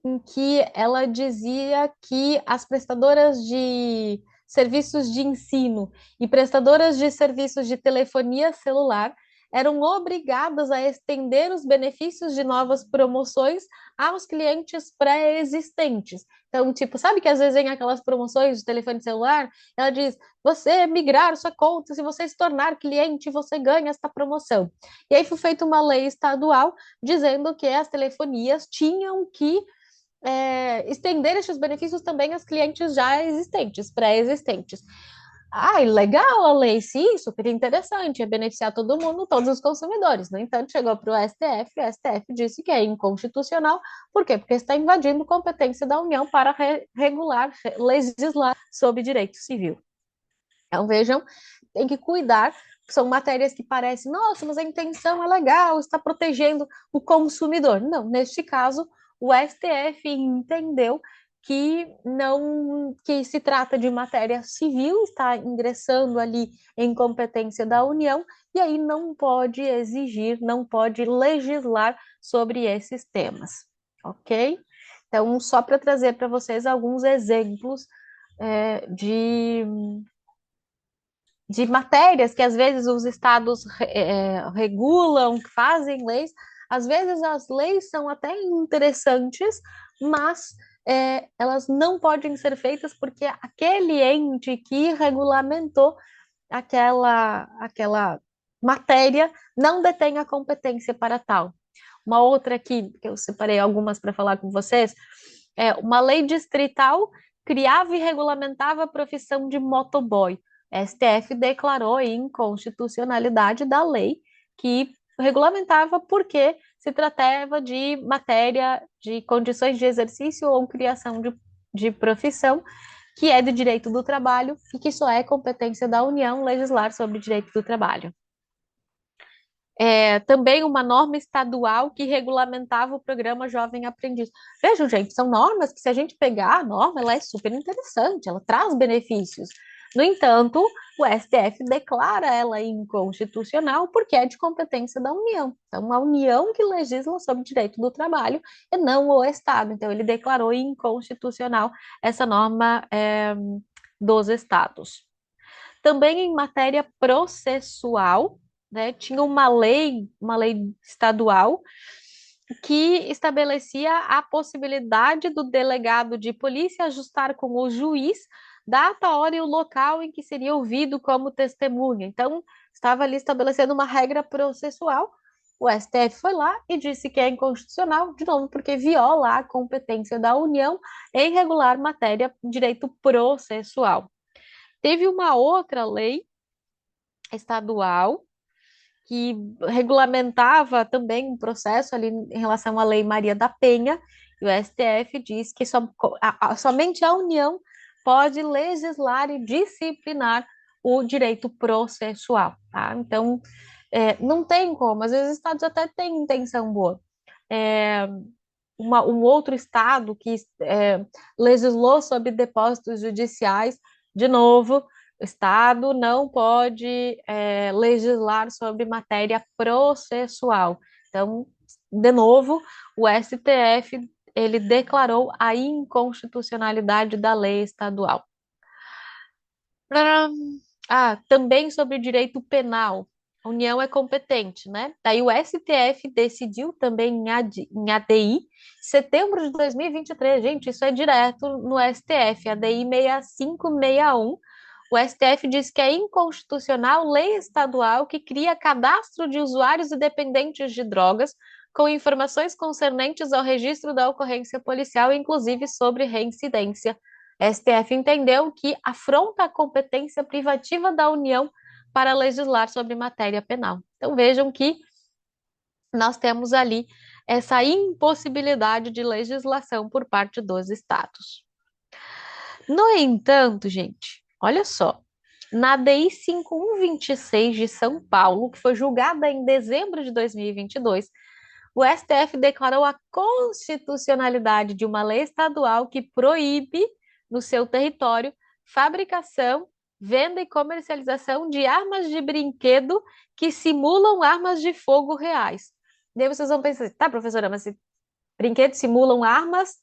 em que ela dizia que as prestadoras de serviços de ensino e prestadoras de serviços de telefonia celular eram obrigadas a estender os benefícios de novas promoções aos clientes pré-existentes. Então, tipo, sabe que às vezes vem aquelas promoções de telefone celular? Ela diz: você migrar sua conta, se você se tornar cliente, você ganha esta promoção. E aí foi feita uma lei estadual dizendo que as telefonias tinham que estender esses benefícios também aos clientes já existentes, pré-existentes. Legal a lei, sim, super interessante, é beneficiar todo mundo, todos os consumidores. No entanto, chegou para o STF, o STF disse que é inconstitucional. Por quê? Porque está invadindo competência da União para regular, legislar sobre direito civil. Então, vejam, tem que cuidar, são matérias que parecem, nossa, mas a intenção é legal, está protegendo o consumidor. Não, neste caso, o STF entendeu que não, que se trata de matéria civil, está ingressando ali em competência da União, e aí não pode exigir, não pode legislar sobre esses temas, ok? Então, só para trazer para vocês alguns exemplos de matérias que às vezes os estados regulam, fazem leis, às vezes as leis são até interessantes, mas elas não podem ser feitas porque aquele ente que regulamentou aquela matéria não detém a competência para tal. Uma outra aqui, que eu separei algumas para falar com vocês, é uma lei distrital criava e regulamentava a profissão de motoboy. STF declarou a inconstitucionalidade da lei que regulamentava porque se tratava de matéria de condições de exercício ou criação de profissão que é de direito do trabalho e que só é competência da União legislar sobre direito do trabalho. Também uma norma estadual que regulamentava o programa Jovem Aprendiz. Vejam, gente, são normas que, se a gente pegar a norma, ela é super interessante, ela traz benefícios. No entanto, o STF declara ela inconstitucional porque é de competência da União. Então, a União que legisla sobre direito do trabalho e não o Estado. Então, ele declarou inconstitucional essa norma dos estados. Também em matéria processual, né, tinha uma lei estadual que estabelecia a possibilidade do delegado de polícia ajustar com o juiz data, hora e o local em que seria ouvido como testemunha. Então, estava ali estabelecendo uma regra processual. O STF foi lá e disse que é inconstitucional, de novo, porque viola a competência da União em regular matéria de direito processual. Teve uma outra lei estadual que regulamentava também um processo ali em relação à Lei Maria da Penha, e o STF diz que somente a União pode legislar e disciplinar o direito processual, tá? Então, não tem como, às vezes os estados até têm intenção boa. É, um outro estado que legislou sobre depósitos judiciais, de novo, o estado não pode legislar sobre matéria processual. Então, de novo, o STF ele declarou a inconstitucionalidade da lei estadual. Também sobre direito penal. A União é competente, né? Daí o STF decidiu também em ADI, setembro de 2023. Gente, isso é direto no STF, ADI 6561. O STF diz que é inconstitucional lei estadual que cria cadastro de usuários e dependentes de drogas com informações concernentes ao registro da ocorrência policial, inclusive sobre reincidência. STF entendeu que afronta a competência privativa da União para legislar sobre matéria penal. Então vejam que nós temos ali essa impossibilidade de legislação por parte dos estados. No entanto, gente, olha só, na DI 5126 de São Paulo, que foi julgada em dezembro de 2022, o STF declarou a constitucionalidade de uma lei estadual que proíbe, no seu território, fabricação, venda e comercialização de armas de brinquedo que simulam armas de fogo reais. Daí vocês vão pensar, tá, professora, mas se brinquedos simulam armas,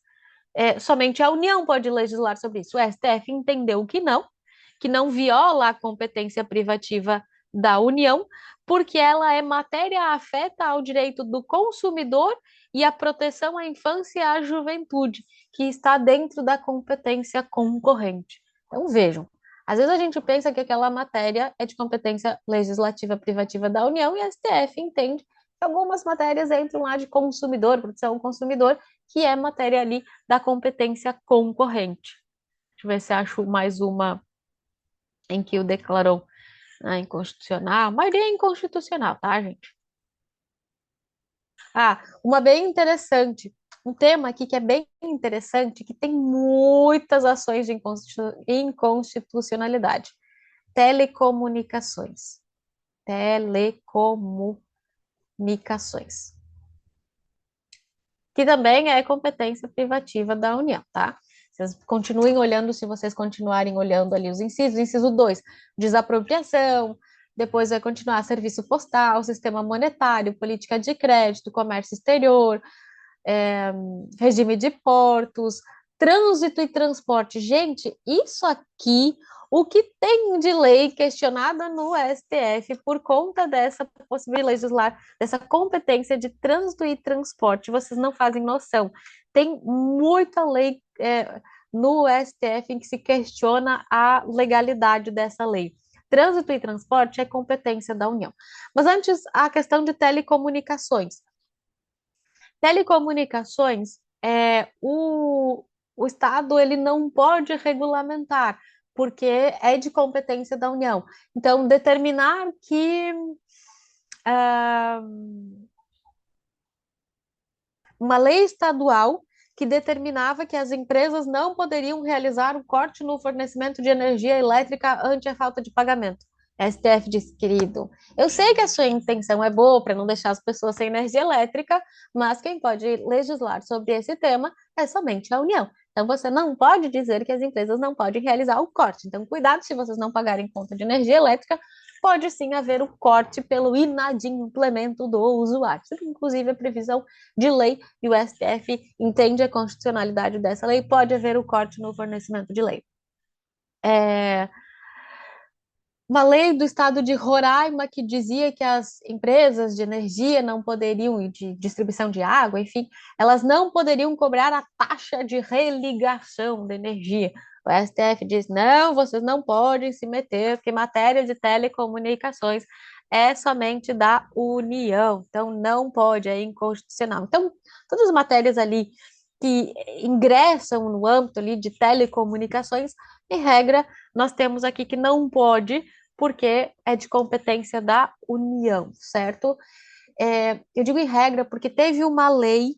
somente a União pode legislar sobre isso. O STF entendeu que não viola a competência privativa da União, porque ela é matéria afeta ao direito do consumidor e à proteção à infância e à juventude, que está dentro da competência concorrente. Então, vejam, às vezes a gente pensa que aquela matéria é de competência legislativa privativa da União e a STF entende que algumas matérias entram lá de consumidor, proteção ao consumidor, que é matéria ali da competência concorrente. Deixa eu ver se acho mais uma em que o declarou inconstitucional. A maioria é inconstitucional, tá, gente? Uma bem interessante. Um tema aqui que é bem interessante, que tem muitas ações de inconstitucionalidade. Telecomunicações. Telecomunicações. Que também é competência privativa da União, tá? Vocês continuem olhando, se vocês continuarem olhando ali os incisos. Inciso 2, desapropriação. Depois vai continuar serviço postal, sistema monetário, política de crédito, comércio exterior, regime de portos, trânsito e transporte. Gente, isso aqui, o que tem de lei questionada no STF por conta dessa possibilidade de legislar, dessa competência de trânsito e transporte, vocês não fazem noção. Tem muita lei no STF em que se questiona a legalidade dessa lei. Trânsito e transporte é competência da União. Mas antes, a questão de telecomunicações. Telecomunicações, o Estado ele não pode regulamentar, porque é de competência da União. Então, determinar que ah, uma lei estadual que determinava que as empresas não poderiam realizar um corte no fornecimento de energia elétrica ante a falta de pagamento. STF disse, querido, eu sei que a sua intenção é boa para não deixar as pessoas sem energia elétrica, mas quem pode legislar sobre esse tema é somente a União. Então, você não pode dizer que as empresas não podem realizar o corte. Então, cuidado se vocês não pagarem conta de energia elétrica, pode sim haver o corte pelo inadimplemento do usuário. Isso, inclusive, é previsão de lei e o STF entende a constitucionalidade dessa lei, pode haver o corte no fornecimento de lei. Uma lei do estado de Roraima que dizia que as empresas de energia não poderiam, e de distribuição de água, enfim, elas não poderiam cobrar a taxa de religação da energia O STF diz: não, vocês não podem se meter, porque matéria de telecomunicações é somente da União, então não pode, é inconstitucional. Então, todas as matérias ali que ingressam no âmbito ali de telecomunicações, em regra, nós temos aqui que não pode, porque é de competência da União, certo? Eu digo em regra porque teve uma lei,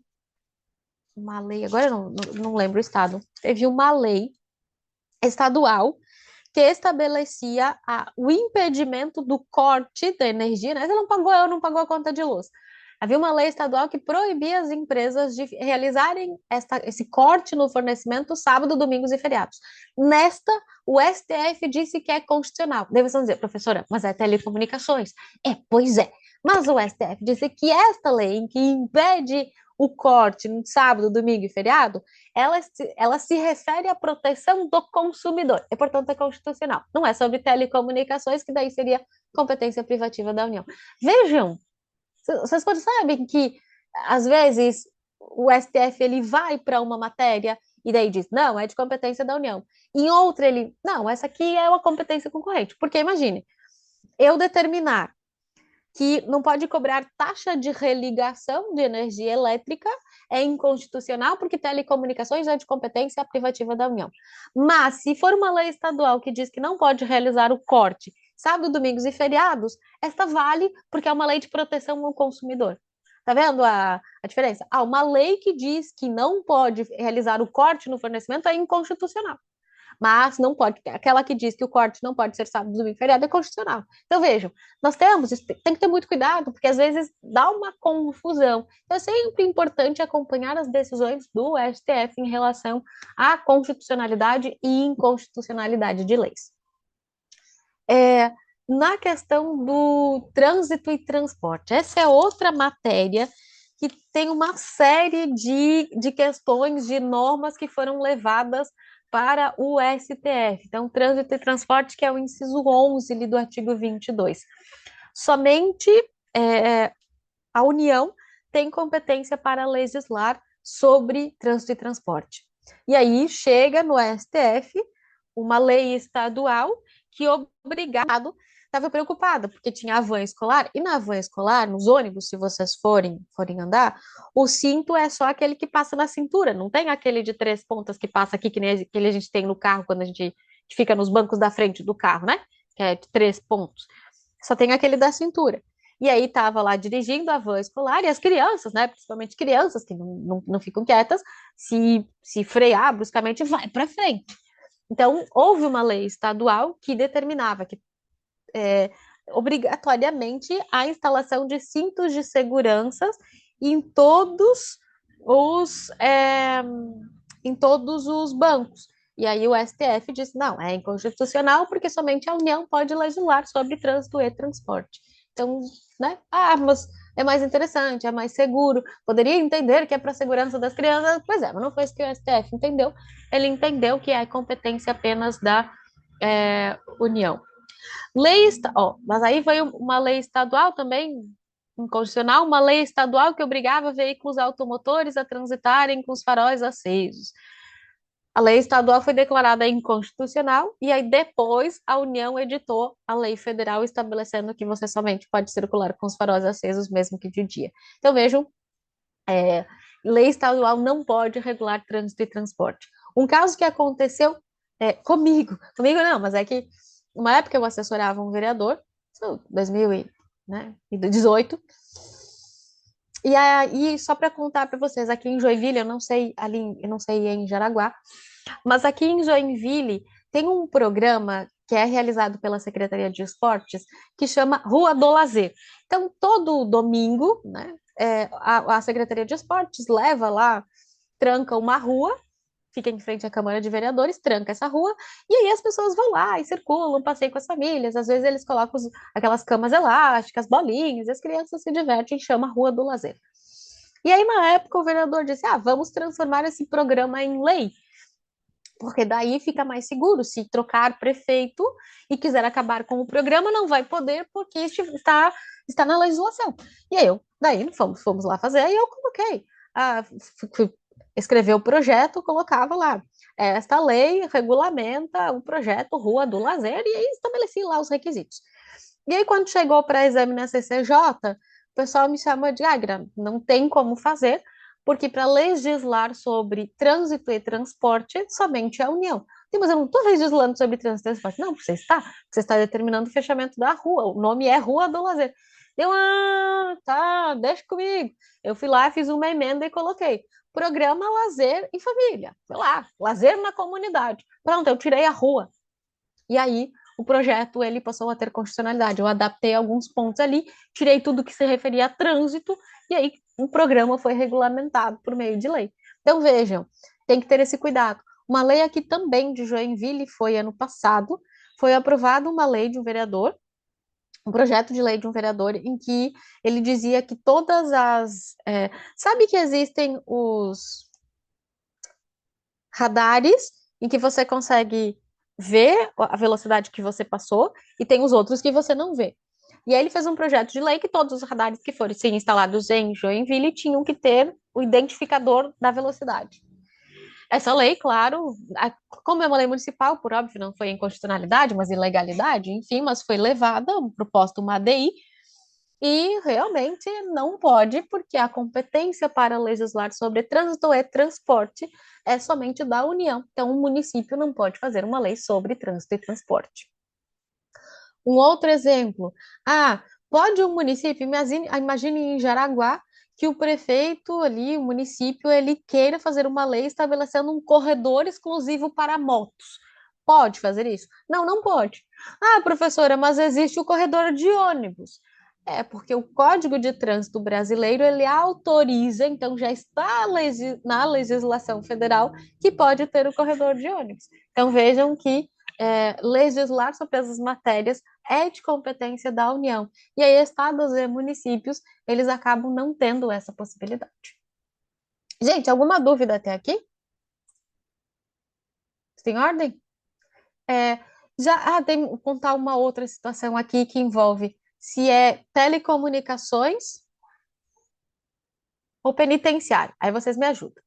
agora eu não lembro o estado, teve uma lei estadual que estabelecia o impedimento do corte da energia, né? Você não pagou, eu não pagou a conta de luz. Havia uma lei estadual que proibia as empresas de realizarem esse corte no fornecimento sábado, domingos e feriados. Nesta, o STF disse que é constitucional. Daí vocês vão dizer, professora, mas é telecomunicações. Pois é. Mas o STF disse que esta lei, que impede o corte no sábado, domingo e feriado, ela se refere à proteção do consumidor, e, portanto, é constitucional. Não é sobre telecomunicações, que daí seria competência privativa da União. Vejam, vocês percebem que, às vezes, o STF ele vai para uma matéria e daí diz, não, é de competência da União. Em outra, ele, não, essa aqui é uma competência concorrente. Porque, imagine, eu determinar que não pode cobrar taxa de religação de energia elétrica é inconstitucional, porque telecomunicações é de competência privativa da União. Mas, se for uma lei estadual que diz que não pode realizar o corte sábado, domingos e feriados, esta vale porque é uma lei de proteção ao consumidor. Tá vendo a diferença? Uma lei que diz que não pode realizar o corte no fornecimento é inconstitucional. Mas não pode, aquela que diz que o corte não pode ser sábado, domingo e feriado é constitucional. Então, vejam, nós tem que ter muito cuidado, porque às vezes dá uma confusão. Então, é sempre importante acompanhar as decisões do STF em relação à constitucionalidade e inconstitucionalidade de leis. Na questão do trânsito e transporte, essa é outra matéria que tem uma série de questões, de normas que foram levadas para o STF. Então, trânsito e transporte, que é o inciso 11 ali do artigo 22. Somente a União tem competência para legislar sobre trânsito e transporte. E aí chega no STF uma lei estadual que obrigado estava preocupada, porque tinha a van escolar, e na van escolar, nos ônibus, se vocês forem andar, o cinto é só aquele que passa na cintura, não tem aquele de 3 pontas que passa aqui, que nem aquele a gente tem no carro, quando a gente fica nos bancos da frente do carro, né? Que é de 3 pontos. Só tem aquele da cintura. E aí estava lá dirigindo a van escolar, e as crianças, né? Principalmente crianças que não ficam quietas, se frear bruscamente, vai para frente. Então, houve uma lei estadual que determinava que obrigatoriamente a instalação de cintos de segurança em todos os, é, em todos os bancos. E aí o STF disse, não, é inconstitucional porque somente a União pode legislar sobre trânsito e transporte. Então, né? Mas é mais interessante, é mais seguro. Poderia entender que é para a segurança das crianças, pois é, mas não foi isso que o STF entendeu. Ele entendeu que é competência apenas da União. Mas aí veio uma lei estadual também, inconstitucional, uma lei estadual que obrigava veículos automotores a transitarem com os faróis acesos. A lei estadual foi declarada inconstitucional e aí depois a União editou a lei federal estabelecendo que você somente pode circular com os faróis acesos mesmo que de dia. Então vejam, lei estadual não pode regular trânsito e transporte. Um caso que aconteceu comigo não, mas é que uma época eu assessorava um vereador, 2018, e aí só para contar para vocês, aqui em Joinville, eu não sei em Jaraguá, mas aqui em Joinville tem um programa que é realizado pela Secretaria de Esportes que chama Rua do Lazer. Então, todo domingo, né, a Secretaria de Esportes leva lá, tranca uma rua, fica em frente à Câmara de Vereadores, tranca essa rua, e aí as pessoas vão lá e circulam, passeiam com as famílias, às vezes eles colocam aquelas camas elásticas, bolinhas, e as crianças se divertem, chama Rua do Lazer. E aí, na época, o vereador disse, vamos transformar esse programa em lei, porque daí fica mais seguro. Se trocar prefeito e quiser acabar com o programa, não vai poder, porque está na legislação. E aí, daí fomos lá fazer, aí eu coloquei. escrever o projeto, colocava lá. Esta lei regulamenta o projeto Rua do Lazer e aí estabeleci lá os requisitos. E aí, quando chegou para exame na CCJ, o pessoal me chamou de Agra, não tem como fazer, porque para legislar sobre trânsito e transporte, somente a União. Sim, mas eu não estou legislando sobre trânsito e transporte. Não, você está determinando o fechamento da rua, o nome é Rua do Lazer. Tá, deixa comigo. Eu fui lá, fiz uma emenda e coloquei Programa Lazer e Família. Foi lá, lazer na comunidade. Pronto, eu tirei a rua. E aí, o projeto ele passou a ter constitucionalidade. Eu adaptei alguns pontos ali, tirei tudo que se referia a trânsito, e aí o programa foi regulamentado por meio de lei. Então, vejam, tem que ter esse cuidado. Uma lei aqui também de Joinville foi ano passado, foi aprovada uma lei de um vereador, um projeto de lei de um vereador, em que ele dizia que todas as. Sabe que existem os radares em que você consegue ver a velocidade que você passou e tem os outros que você não vê. E aí ele fez um projeto de lei que todos os radares que forem instalados em Joinville tinham que ter o identificador da velocidade. Essa lei, claro, como é uma lei municipal, por óbvio, não foi inconstitucionalidade, mas ilegalidade, enfim, mas foi levada, proposta uma ADI, e realmente não pode, porque a competência para legislar sobre trânsito e transporte é somente da União. Então, o município não pode fazer uma lei sobre trânsito e transporte. Um outro exemplo. Pode um município, imagine em Jaraguá, que o prefeito ali, o município, ele queira fazer uma lei estabelecendo um corredor exclusivo para motos. Pode fazer isso? Não, não pode. Professora, mas existe o corredor de ônibus. É porque o Código de Trânsito Brasileiro ele autoriza, então já está na legislação federal que pode ter o corredor de ônibus. Então vejam que legislar sobre essas matérias é de competência da União. E aí, estados e municípios, eles acabam não tendo essa possibilidade. Gente, alguma dúvida até aqui? Tem ordem? É, tem que contar uma outra situação aqui que envolve se é telecomunicações ou penitenciário. Aí vocês me ajudam.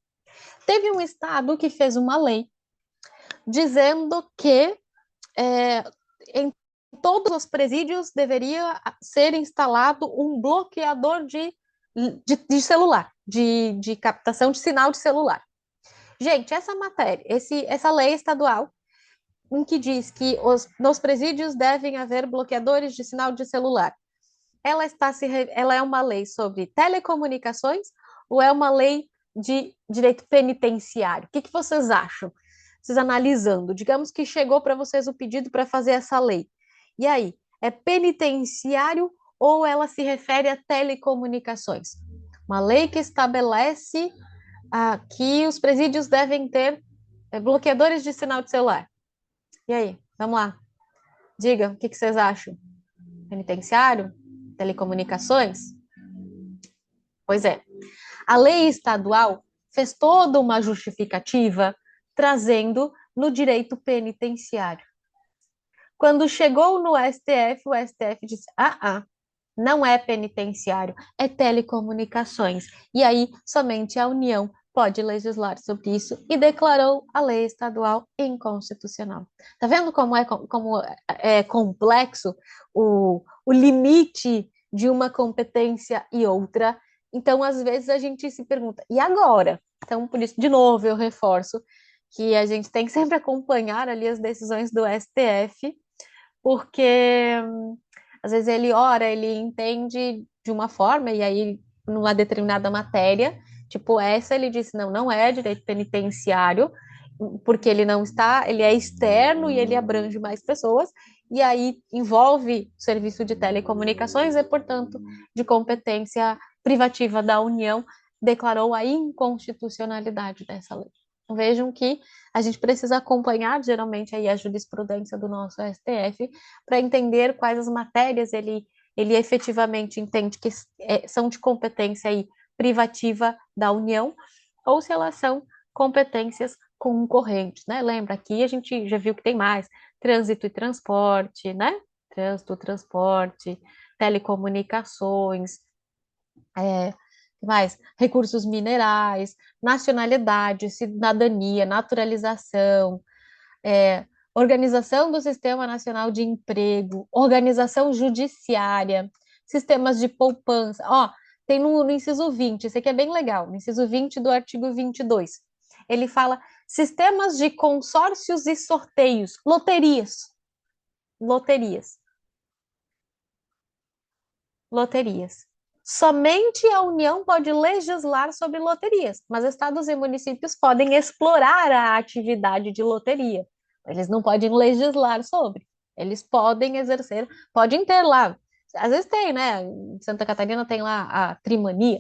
Teve um estado que fez uma lei dizendo que é, em todos os presídios deveria ser instalado um bloqueador de celular, de captação de sinal de celular. Gente, essa matéria, essa lei estadual, em que diz que nos presídios devem haver bloqueadores de sinal de celular, ela é uma lei sobre telecomunicações ou é uma lei de direito penitenciário? O que vocês acham? Vocês analisando, digamos que chegou para vocês o pedido para fazer essa lei. E aí, é penitenciário ou ela se refere a telecomunicações? Uma lei que estabelece que os presídios devem ter bloqueadores de sinal de celular. E aí, vamos lá. Diga, o que vocês acham? Penitenciário? Telecomunicações? Pois é. A lei estadual fez toda uma justificativa trazendo no direito penitenciário. Quando chegou no STF, o STF disse: não é penitenciário, é telecomunicações. E aí, somente a União pode legislar sobre isso e declarou a lei estadual inconstitucional. Tá vendo como é complexo o limite de uma competência e outra? Então, às vezes, a gente se pergunta, e agora? Então, por isso, de novo, eu reforço que a gente tem que sempre acompanhar ali as decisões do STF, porque às vezes ele entende de uma forma, e aí, numa determinada matéria, tipo essa, ele disse, não, não é direito penitenciário, porque ele não está, ele é externo e ele abrange mais pessoas, e aí envolve o serviço de telecomunicações e, portanto, de competência privativa da União, declarou a inconstitucionalidade dessa lei. Então, vejam que a gente precisa acompanhar geralmente aí a jurisprudência do nosso STF para entender quais as matérias ele efetivamente entende que são de competência aí privativa da União ou se elas são competências concorrentes, né? Lembra, aqui a gente já viu que tem mais trânsito e transporte, né? Trânsito, transporte, telecomunicações, que mais? Recursos minerais, nacionalidade, cidadania, naturalização, organização do Sistema Nacional de Emprego, organização judiciária, sistemas de poupança. Ó, tem no inciso 20, esse aqui é bem legal, no inciso 20 do artigo 22. Ele fala sistemas de consórcios e sorteios, loterias, loterias, loterias. Somente a União pode legislar sobre loterias, mas estados e municípios podem explorar a atividade de loteria. Eles não podem legislar sobre. Eles podem exercer, podem ter lá. Às vezes tem, né? Em Santa Catarina tem lá a trimania.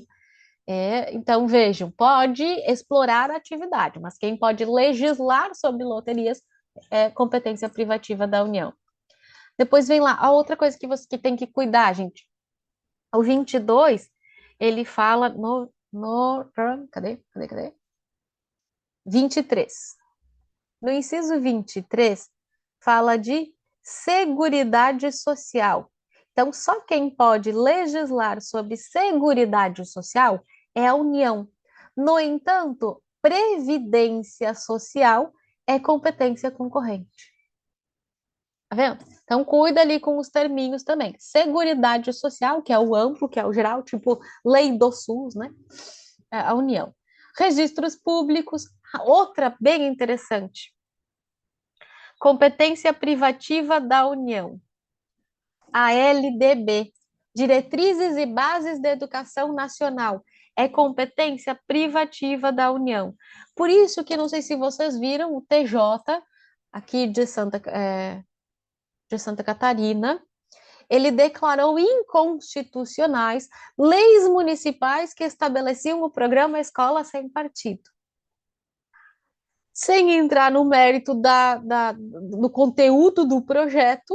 Então, vejam, pode explorar a atividade, mas quem pode legislar sobre loterias é competência privativa da União. Depois vem lá, a outra coisa que você que tem que cuidar, gente. O 22 ele fala cadê? 23. No inciso 23 fala de seguridade social. Então, só quem pode legislar sobre seguridade social é a União. No entanto, previdência social é competência concorrente. Tá vendo? Então, cuida ali com os terminhos também. Seguridade social, que é o amplo, que é o geral, tipo lei do SUS, né? A União. Registros públicos, outra bem interessante. Competência privativa da União. A LDB. Diretrizes e Bases da Educação Nacional. É competência privativa da União. Por isso que, não sei se vocês viram, o TJ, aqui de Santa Catarina, ele declarou inconstitucionais leis municipais que estabeleciam o programa Escola Sem Partido. Sem entrar no mérito do conteúdo do projeto,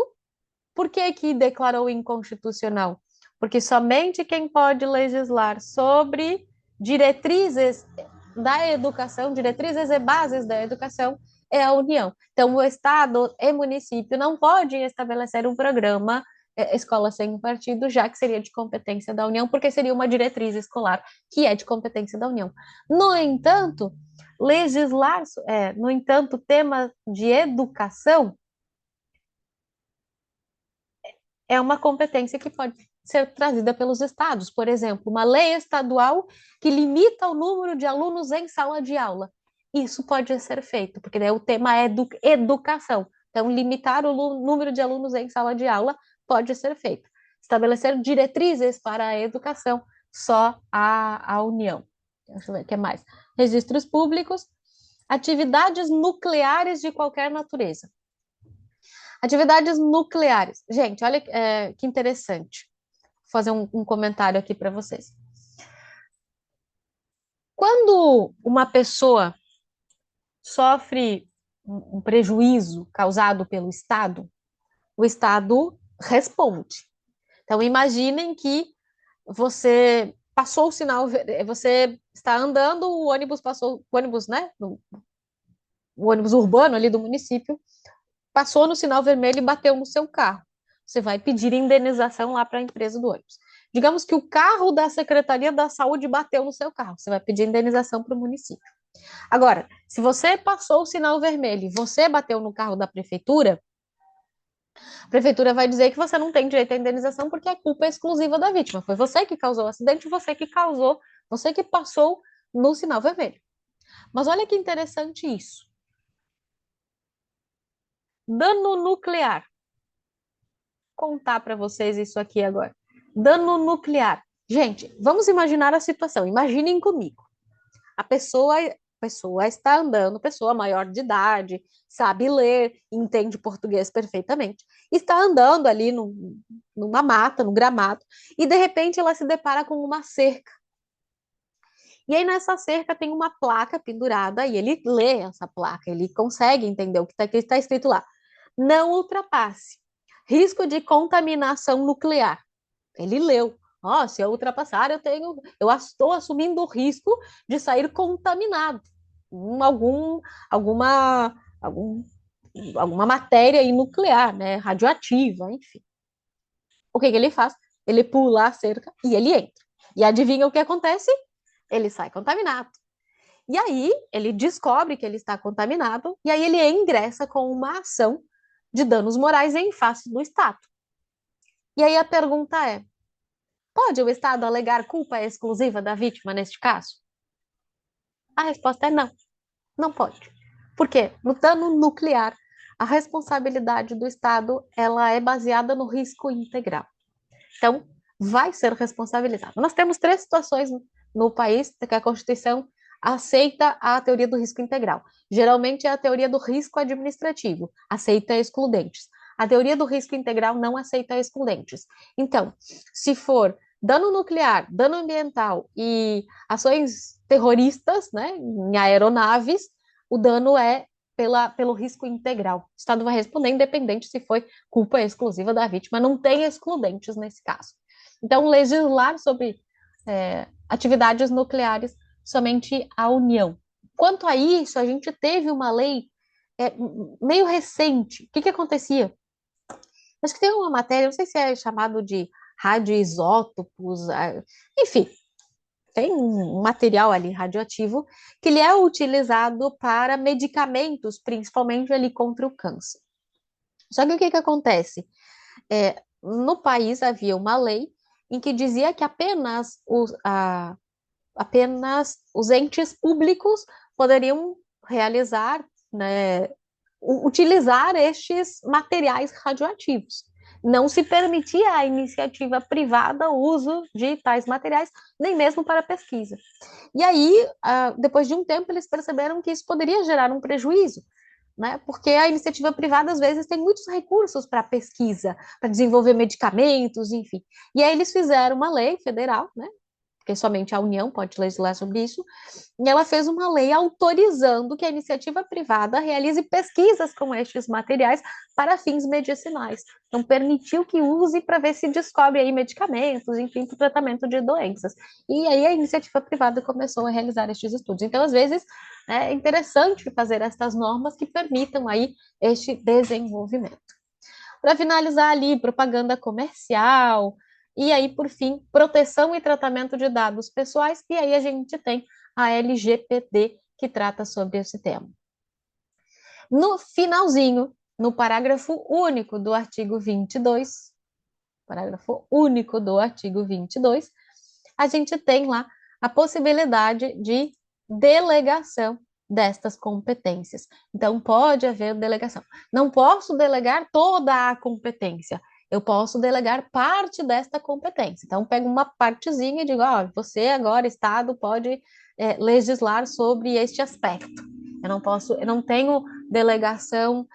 por que que declarou inconstitucional? Porque somente quem pode legislar sobre diretrizes da educação, diretrizes e bases da educação, é a União. Então, o Estado e município não podem estabelecer um programa escola sem partido, já que seria de competência da União, porque seria uma diretriz escolar que é de competência da União. No entanto, no entanto, tema de educação é uma competência que pode ser trazida pelos estados. Por exemplo, uma lei estadual que limita o número de alunos em sala de aula. Isso pode ser feito, porque daí o tema é educação. Então, limitar o número de alunos em sala de aula pode ser feito. Estabelecer diretrizes para a educação, só a União. Deixa eu ver o que mais. Registros públicos, atividades nucleares de qualquer natureza. Atividades nucleares. Gente, olha que interessante. Vou fazer um comentário aqui para vocês. Quando uma pessoa sofre um prejuízo causado pelo Estado, o Estado responde. Então, imaginem que você passou o sinal, você está andando, o ônibus passou, o ônibus, né? O ônibus urbano ali do município passou no sinal vermelho e bateu no seu carro. Você vai pedir indenização lá para a empresa do ônibus. Digamos que o carro da Secretaria da Saúde bateu no seu carro, você vai pedir indenização para o município. Agora, se você passou o sinal vermelho e você bateu no carro da prefeitura, a prefeitura vai dizer que você não tem direito à indenização porque a culpa é exclusiva da vítima. Foi você que causou o acidente, você que passou no sinal vermelho. Mas olha que interessante isso. Dano nuclear. Vou contar para vocês isso aqui agora. Dano nuclear. Gente, vamos imaginar a situação. Imaginem comigo. A pessoa está andando, pessoa maior de idade, sabe ler, entende português perfeitamente. Está andando ali numa mata, no gramado, e de repente ela se depara com uma cerca. E aí nessa cerca tem uma placa pendurada e ele lê essa placa, ele consegue entender o que está escrito lá. Não ultrapasse. Risco de contaminação nuclear. Ele leu. Se eu ultrapassar, eu estou assumindo o risco de sair contaminado com alguma, algum, alguma matéria aí nuclear, né, radioativa, enfim. O que que ele faz? Ele pula a cerca e ele entra. E adivinha o que acontece? Ele sai contaminado. E aí ele descobre que ele está contaminado e aí ele ingressa com uma ação de danos morais em face do Estado. E aí a pergunta é: pode o Estado alegar culpa exclusiva da vítima neste caso? A resposta é não, não pode. Por quê? No dano nuclear, a responsabilidade do Estado ela é baseada no risco integral. Então, vai ser responsabilizado. Nós temos três situações no país que a Constituição aceita a teoria do risco integral. Geralmente é a teoria do risco administrativo, aceita excludentes. A teoria do risco integral não aceita excludentes. Então, se for dano nuclear, dano ambiental e ações terroristas, né, em aeronaves, o dano é pelo risco integral. O Estado vai responder, independente se foi culpa exclusiva da vítima, não tem excludentes nesse caso. Então, legislar sobre atividades nucleares somente a União. Quanto a isso, a gente teve uma lei meio recente. O que, que acontecia? Acho que tem uma matéria, não sei se é chamado de radioisótopos, enfim, tem um material ali radioativo que ele é utilizado para medicamentos, principalmente ali contra o câncer. Só que o que, que acontece? No país havia uma lei em que dizia que apenas os entes públicos poderiam realizar, né, utilizar estes materiais radioativos. Não se permitia à iniciativa privada o uso de tais materiais, nem mesmo para pesquisa. E aí, depois de um tempo, eles perceberam que isso poderia gerar um prejuízo, né? Porque a iniciativa privada, às vezes, tem muitos recursos para pesquisa, para desenvolver medicamentos, enfim. E aí eles fizeram uma lei federal, né? Porque somente a União pode legislar sobre isso, e ela fez uma lei autorizando que a iniciativa privada realize pesquisas com estes materiais para fins medicinais. Então, permitiu que use para ver se descobre aí medicamentos, enfim, para o tratamento de doenças. E aí a iniciativa privada começou a realizar estes estudos. Então, às vezes, é interessante fazer estas normas que permitam aí este desenvolvimento. Para finalizar ali, propaganda comercial, e aí, por fim, proteção e tratamento de dados pessoais, e aí a gente tem a LGPD, que trata sobre esse tema. No finalzinho, no parágrafo único do artigo 22, parágrafo único do artigo 22, a gente tem lá a possibilidade de delegação destas competências. Então, pode haver delegação. Não posso delegar toda a competência, eu posso delegar parte desta competência. Então, pego uma partezinha e digo, você agora, Estado, pode legislar sobre este aspecto. Eu não tenho delegação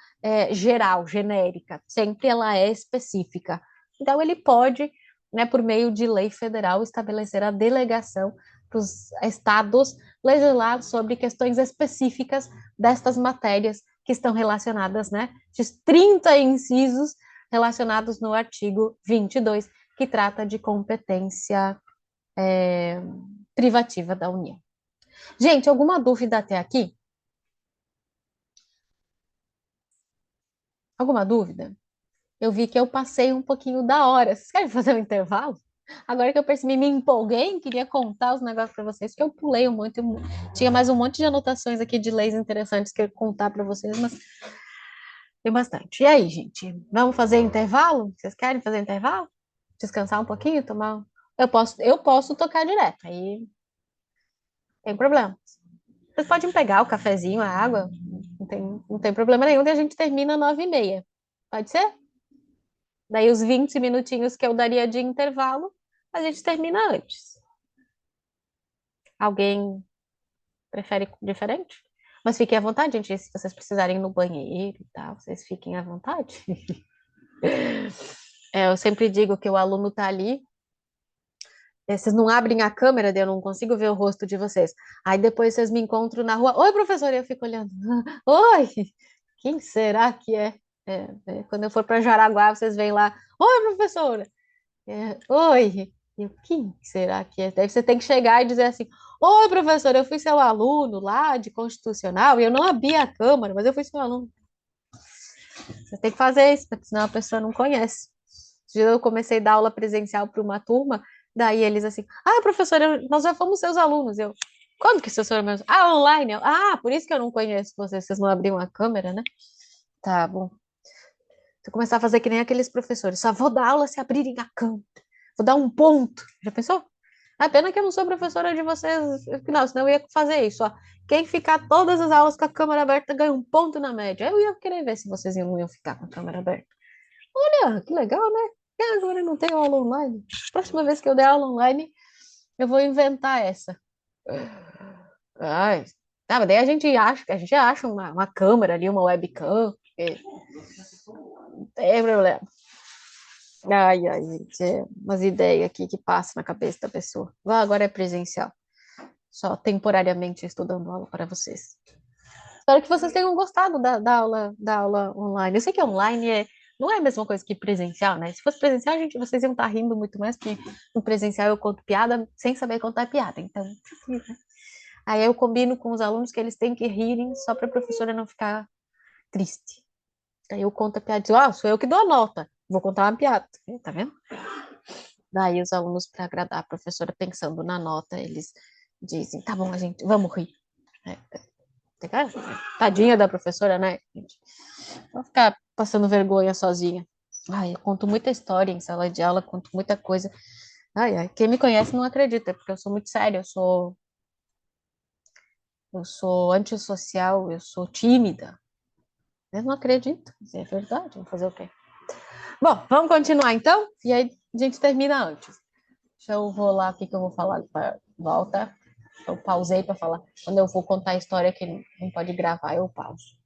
geral, genérica, sempre ela é específica. Então, ele pode, né, por meio de lei federal, estabelecer a delegação para os estados legislar sobre questões específicas destas matérias que estão relacionadas, né, de 30 incisos relacionados no artigo 22, que trata de competência privativa da União. Gente, alguma dúvida até aqui? Alguma dúvida? Eu vi que eu passei um pouquinho da hora. Vocês querem fazer um intervalo? Agora que eu percebi, me empolguei, queria contar os negócios para vocês, que eu pulei um monte, tinha mais um monte de anotações aqui de leis interessantes que eu ia contar para vocês, mas tem bastante. E aí, gente, vamos fazer intervalo? Vocês querem fazer intervalo? Descansar um pouquinho, tomar. Eu posso tocar direto, aí tem problema. Vocês podem pegar o cafezinho, a água, não tem problema nenhum, e a gente termina 9h30. Pode ser? Daí os 20 minutinhos que eu daria de intervalo, a gente termina antes. Alguém prefere diferente? Mas fiquem à vontade, gente. Se vocês precisarem ir no banheiro e tal, vocês fiquem à vontade. Eu sempre digo que o aluno está ali. Vocês não abrem a câmera, eu não consigo ver o rosto de vocês. Aí depois vocês me encontram na rua. Oi, professora, eu fico olhando. Oi, quem será que é? Quando eu for para Jaraguá, vocês vêm lá. Oi, professora. Oi, quem será que é? Daí você tem que chegar e dizer assim: oi, professor, eu fui seu aluno lá de constitucional e eu não abri a câmera, mas eu fui seu aluno. Você tem que fazer isso, porque senão a pessoa não conhece. Eu comecei a dar aula presencial para uma turma Daí eles assim, ah, professora, nós já fomos seus alunos. Eu, quando que vocês foram meus? Ah, online. Eu, ah, por isso que eu não conheço vocês, vocês não abriam a câmera, né? Tá bom. Se eu começar a fazer que nem aqueles professores, só vou dar aula se abrirem a câmera. Vou dar um ponto. Já pensou? A pena que eu não sou professora de vocês, não, senão eu ia fazer isso, ó. Quem ficar todas as aulas com a câmera aberta ganha um ponto na média. Eu ia querer ver se vocês não iam ficar com a câmera aberta. Olha, que legal, né? E agora eu não tenho aula online. Próxima vez que eu der aula online, eu vou inventar essa. Ai, tá, mas daí a gente acha uma câmera ali, uma webcam, não tem problema. Ai, ai, gente, é umas ideias aqui que passam na cabeça da pessoa. Agora é presencial, só temporariamente estudando aula para vocês. Espero que vocês tenham gostado da aula online. Eu sei que online não é a mesma coisa que presencial, né? Se fosse presencial, vocês iam estar rindo muito mais, porque no presencial eu conto piada sem saber contar piada. Então, aí eu combino com os alunos que eles têm que rirem só para a professora não ficar triste. Aí eu conto a piada e digo, ah, sou eu que dou a nota, vou contar uma piada. Tá vendo? Daí os alunos, para agradar a professora, pensando na nota, eles dizem, tá bom, a gente, vamos rir. É, tadinha da professora, né, gente? Vou ficar passando vergonha sozinha. Ai, eu conto muita história em sala de aula, conto muita coisa. Ai, ai, quem me conhece não acredita, porque eu sou muito séria, eu sou antissocial, eu sou tímida. Eu não acredito, mas é verdade, vou fazer o quê? Bom, vamos continuar então? E aí a gente termina antes. Deixa eu vou lá, o que que eu vou falar? Volta. Eu pausei para falar. Quando eu vou contar a história que não pode gravar, eu pauso.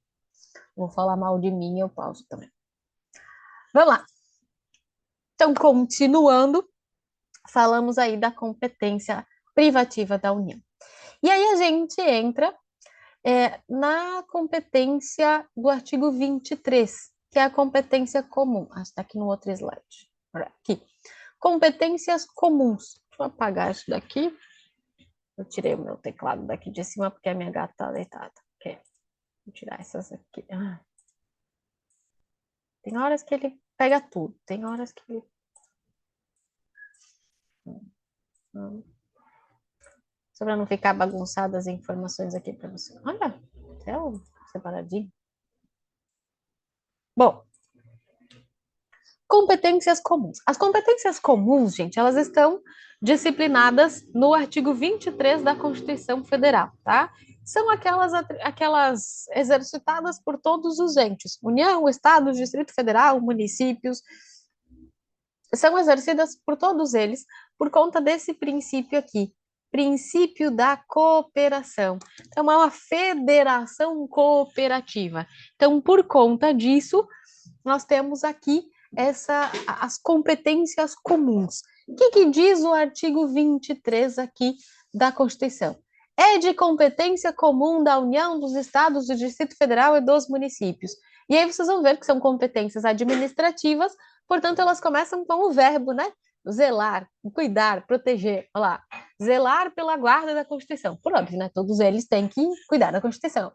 Vou falar mal de mim, eu pauso também. Vamos lá. Então, continuando, falamos aí da competência privativa da União. E aí a gente entra na competência do artigo 23, que é a competência comum. Ah, está aqui no outro slide. Aqui. Competências comuns. Deixa eu apagar isso daqui. Eu tirei o meu teclado daqui de cima porque a minha gata está deitada. Okay. Vou tirar essas aqui. Ah. Tem horas que ele pega tudo, tem horas que ele. Só para não ficar bagunçadas as informações aqui para você. Olha, céu separadinho. Bom, competências comuns. As competências comuns, gente, elas estão disciplinadas no artigo 23 da Constituição Federal, tá? São aquelas exercitadas por todos os entes, União, Estado, Distrito Federal, municípios, são exercidas por todos eles por conta desse princípio aqui, princípio da cooperação. Então, é uma federação cooperativa. Então, por conta disso, nós temos aqui as competências comuns. O que diz o artigo 23 aqui da Constituição? É de competência comum da União, dos Estados, do Distrito Federal e dos municípios. E aí vocês vão ver que são competências administrativas, portanto, elas começam com o verbo, né? Zelar, cuidar, proteger. Olha lá. Zelar pela guarda da Constituição. Por óbvio, né? Todos eles têm que cuidar da Constituição.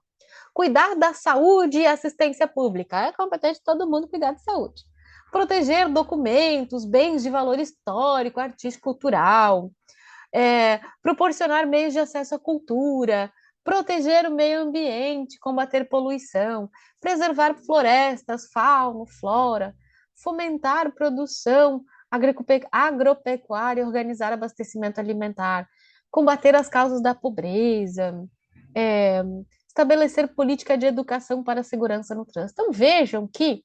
Cuidar da saúde e assistência pública. É competente todo mundo cuidar de saúde. Proteger documentos, bens de valor histórico, artístico, cultural. Proporcionar meios de acesso à cultura. Proteger o meio ambiente, combater poluição. Preservar florestas, fauna, flora. Fomentar produção agropecuária, organizar abastecimento alimentar, combater as causas da pobreza, é, estabelecer política de educação para a segurança no trânsito. Então, vejam que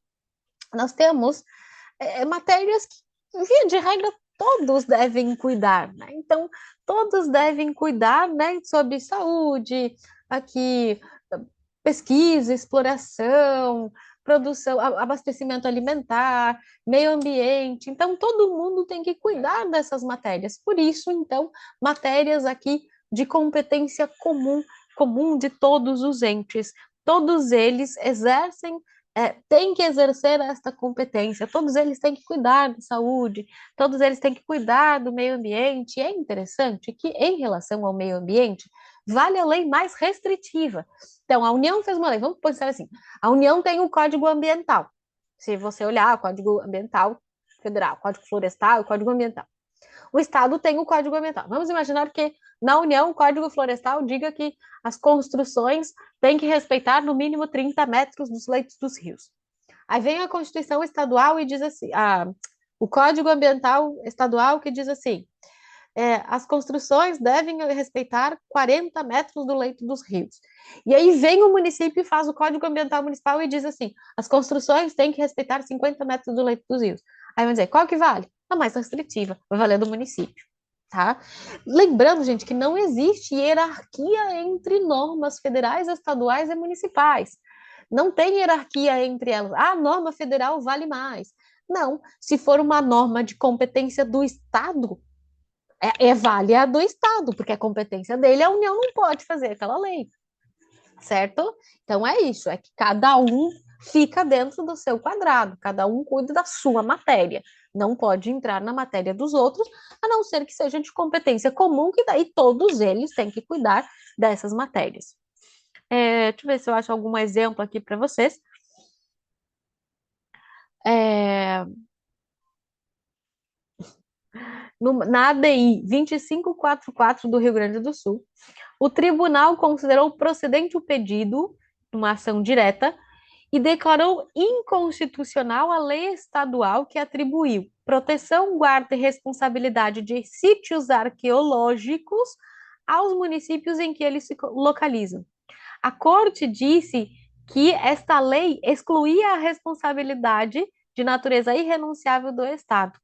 nós temos matérias que, via de regra, todos devem cuidar, né? Então, todos devem cuidar, né, sobre saúde, aqui, pesquisa, exploração, produção, abastecimento alimentar, meio ambiente. Então, todo mundo tem que cuidar dessas matérias. Por isso, então, matérias aqui de competência comum de todos os entes. Todos eles exercem têm que exercer esta competência, todos eles têm que cuidar da saúde, todos eles têm que cuidar do meio ambiente. E é interessante que, em relação ao meio ambiente, vale a lei mais restritiva. Então, a União fez uma lei, vamos pensar assim, a União tem o Código Ambiental. Se você olhar o Código Ambiental Federal, Código Florestal e Código Ambiental. O Estado tem o Código Ambiental. Vamos imaginar que na União o Código Florestal diga que as construções têm que respeitar no mínimo 30 metros dos leitos dos rios. Aí vem a Constituição Estadual e diz assim, o Código Ambiental Estadual que diz assim, as construções devem respeitar 40 metros do leito dos rios. E aí vem o município e faz o Código Ambiental Municipal e diz assim, as construções têm que respeitar 50 metros do leito dos rios. Aí vão dizer, qual que vale? A mais restritiva, vai valer do município. Tá? Lembrando, gente, que não existe hierarquia entre normas federais, estaduais e municipais. Não tem hierarquia entre elas. Ah, a norma federal vale mais. Não, se for uma norma de competência do Estado, vale a do Estado, porque a competência dele, a União não pode fazer aquela lei, certo? Então é isso, é que cada um fica dentro do seu quadrado, cada um cuida da sua matéria, não pode entrar na matéria dos outros, a não ser que seja de competência comum, que daí todos eles têm que cuidar dessas matérias. Deixa eu ver se eu acho algum exemplo aqui para vocês. É, na ADI 2544 do Rio Grande do Sul, o tribunal considerou procedente o pedido, uma ação direta, e declarou inconstitucional a lei estadual que atribuiu proteção, guarda e responsabilidade de sítios arqueológicos aos municípios em que eles se localizam. A corte disse que esta lei excluía a responsabilidade de natureza irrenunciável do Estado.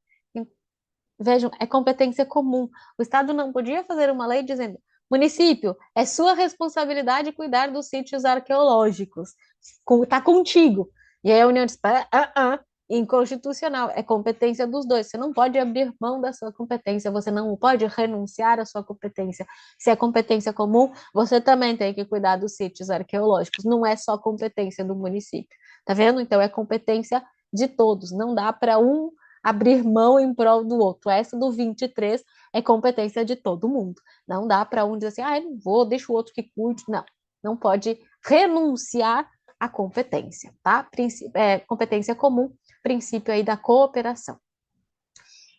Vejam, é competência comum. O Estado não podia fazer uma lei dizendo: município, é sua responsabilidade cuidar dos sítios arqueológicos. Está contigo. E aí a União diz: inconstitucional, é competência dos dois. Você não pode abrir mão da sua competência, você não pode renunciar à sua competência. Se é competência comum, você também tem que cuidar dos sítios arqueológicos. Não é só competência do município. Tá vendo? Então é competência de todos. Não dá para um abrir mão em prol do outro. Essa do 23 é competência de todo mundo. Não dá para um dizer assim, eu não vou, deixa o outro que cuide. Não, não pode renunciar à competência, tá? Competência comum, princípio aí da cooperação.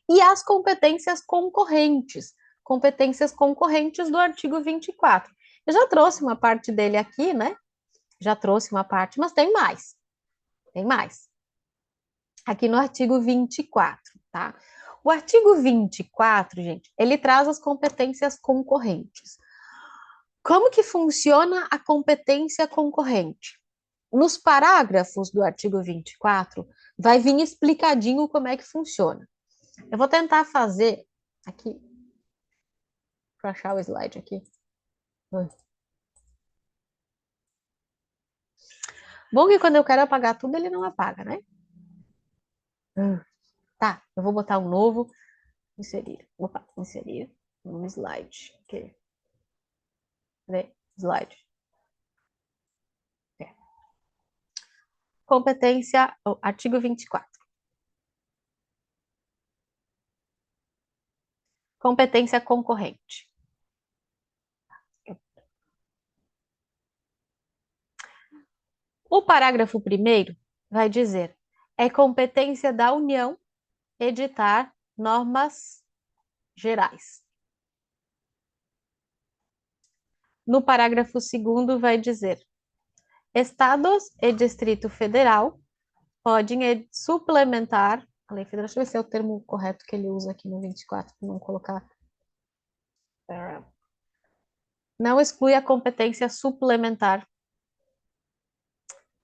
E as competências concorrentes do artigo 24. Eu já trouxe uma parte dele aqui, né? Já trouxe uma parte, mas tem mais. Tem mais aqui no artigo 24, tá? O artigo 24, gente, ele traz as competências concorrentes. Como que funciona a competência concorrente? Nos parágrafos do artigo 24, vai vir explicadinho como é que funciona. Eu vou tentar fazer aqui, para achar o slide aqui. Bom que quando eu quero apagar tudo, ele não apaga, né? Tá, eu vou botar um novo. Inserir. Opa, inserir um slide. Okay. Cadê? Slide. Competência, artigo 24. Competência concorrente. O parágrafo 1º vai dizer: é competência da União editar normas gerais. No parágrafo 2º vai dizer: Estados e Distrito Federal podem suplementar a lei federal. Deixa eu ver se é o termo correto que ele usa aqui no 24, para não colocar. Não exclui a competência suplementar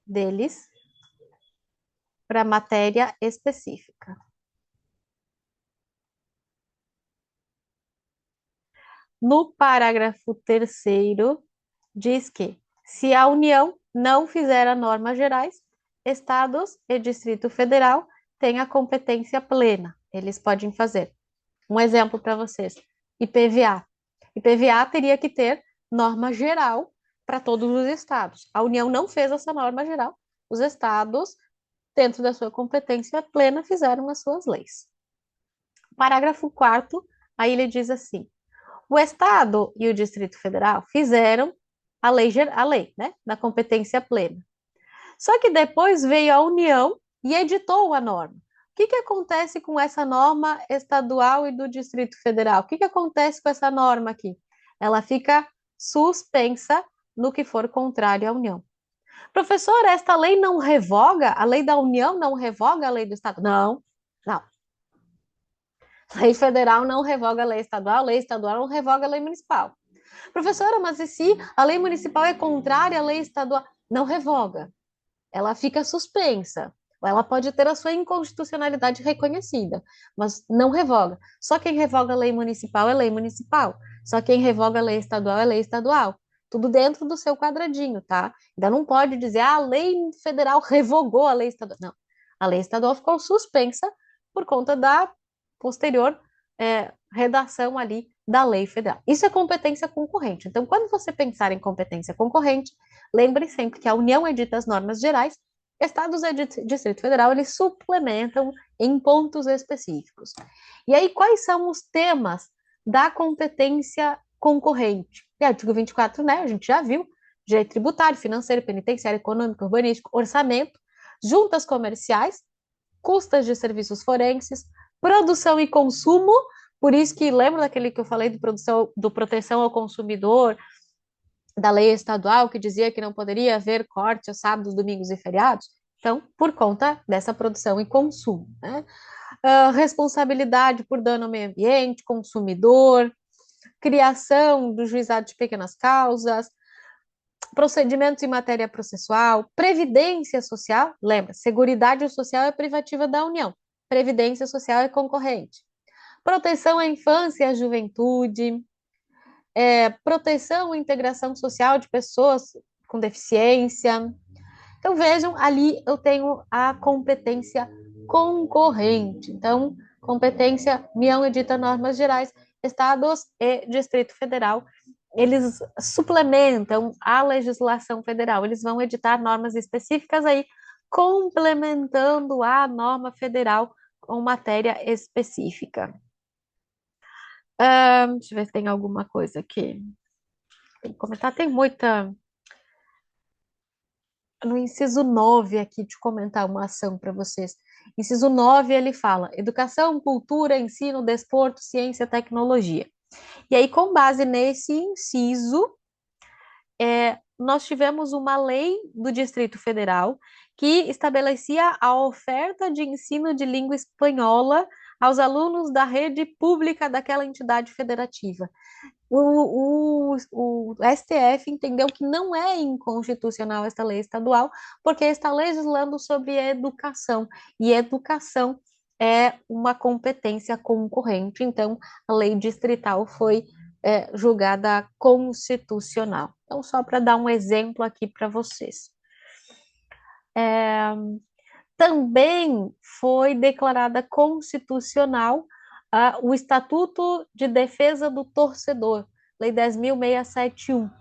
deles para matéria específica. No parágrafo 3º, diz que, se a União não fizer a normas gerais, Estados e Distrito Federal têm a competência plena. Eles podem fazer. Um exemplo para vocês: IPVA. IPVA teria que ter norma geral para todos os estados. A União não fez essa norma geral. Os estados, dentro da sua competência plena, fizeram as suas leis. Parágrafo 4º, aí ele diz assim: o Estado e o Distrito Federal fizeram a lei, né, da competência plena. Só que depois veio a União e editou a norma. O que acontece com essa norma estadual e do Distrito Federal? O que acontece com essa norma aqui? Ela fica suspensa no que for contrário à União. Professor, esta lei não revoga? A lei da União não revoga a lei do Estado? Não, não. A lei federal não revoga a lei estadual não revoga a lei municipal. Professora, mas e se a lei municipal é contrária à lei estadual? Não revoga. Ela fica suspensa. Ela pode ter a sua inconstitucionalidade reconhecida, mas não revoga. Só quem revoga a lei municipal é lei municipal. Só quem revoga a lei estadual é lei estadual. Tudo dentro do seu quadradinho, tá? Ainda não pode dizer, a lei federal revogou a lei estadual. Não. A lei estadual ficou suspensa por conta da posterior redação ali da lei federal. Isso é competência concorrente. Então, quando você pensar em competência concorrente, lembre sempre que a União edita as normas gerais, estados e Distrito Federal, eles suplementam em pontos específicos. E aí, quais são os temas da competência concorrente? E artigo 24, né, a gente já viu, direito tributário, financeiro, penitenciário, econômico, urbanístico, orçamento, juntas comerciais, custas de serviços forenses, produção e consumo, por isso que lembra daquele que eu falei do proteção ao consumidor, da lei estadual que dizia que não poderia haver corte aos sábados, domingos e feriados? Então, por conta dessa produção e consumo, né? Responsabilidade por dano ao meio ambiente, consumidor, criação do juizado de pequenas causas, procedimentos em matéria processual, previdência social, lembra, seguridade social é privativa da União, previdência social é concorrente, proteção à infância e à juventude, proteção e integração social de pessoas com deficiência. Então, vejam, ali eu tenho a competência concorrente. Então, competência, União edita normas gerais, estados e Distrito Federal, eles suplementam a legislação federal, eles vão editar normas específicas aí, complementando a norma federal com matéria específica. Deixa eu ver se tem alguma coisa aqui. Tem que comentar, tem muita. No inciso 9 aqui, de comentar uma ação para vocês. Inciso 9, ele fala educação, cultura, ensino, desporto, ciência, tecnologia. E aí, com base nesse inciso, nós tivemos uma lei do Distrito Federal que estabelecia a oferta de ensino de língua espanhola aos alunos da rede pública daquela entidade federativa. O STF entendeu que não é inconstitucional esta lei estadual, porque está legislando sobre educação, e educação é uma competência concorrente, então a lei distrital foi julgada constitucional. Então, só para dar um exemplo aqui para vocês. Também foi declarada constitucional o Estatuto de Defesa do Torcedor, Lei 10.671,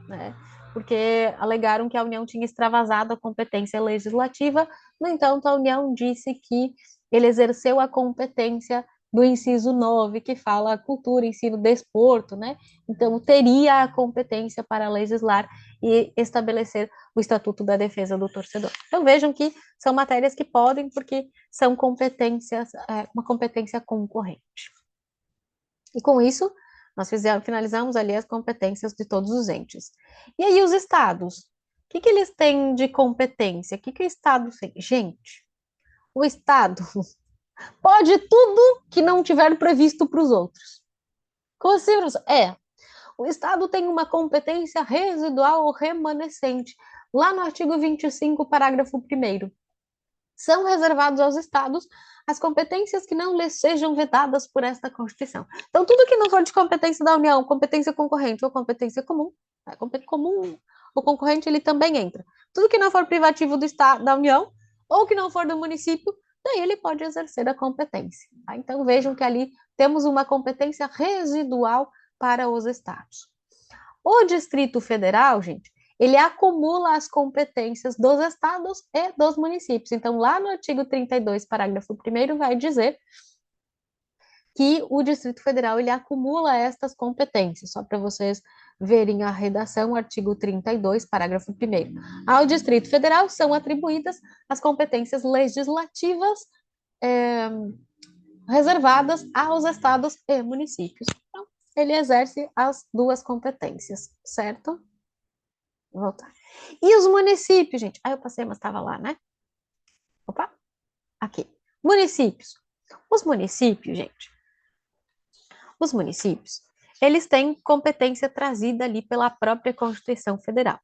né? Porque alegaram que a União tinha extravasado a competência legislativa, no entanto, a União disse que ele exerceu a competência do inciso 9, que fala cultura, ensino, desporto, né? Então, teria a competência para legislar e estabelecer o Estatuto da Defesa do Torcedor. Então, vejam que são matérias que podem, porque são competências, uma competência concorrente. E com isso, nós finalizamos ali as competências de todos os entes. E aí, os estados? O que eles têm de competência? O que o estado tem? Gente, o estado pode tudo que não tiver previsto para os outros. Como assim, professor? O estado tem uma competência residual ou remanescente. Lá no artigo 25, parágrafo 1º, são reservados aos estados as competências que não lhes sejam vedadas por esta Constituição. Então, tudo que não for de competência da União, competência concorrente ou competência comum, o concorrente ele também entra. Tudo que não for privativo do estado, da União, ou que não for do município, daí ele pode exercer a competência. Tá? Então, vejam que ali temos uma competência residual para os estados. O Distrito Federal, gente, ele acumula as competências dos estados e dos municípios. Então, lá no artigo 32, parágrafo 1º, vai dizer que o Distrito Federal, ele acumula estas competências, só para vocês verem a redação, artigo 32, parágrafo 1º. Ao Distrito Federal são atribuídas as competências legislativas reservadas aos estados e municípios. Então, ele exerce as duas competências, certo? Vou voltar. E os municípios, gente? Aí eu passei, mas estava lá, né? Opa, aqui. Municípios. Os municípios, gente, os municípios, eles têm competência trazida ali pela própria Constituição Federal.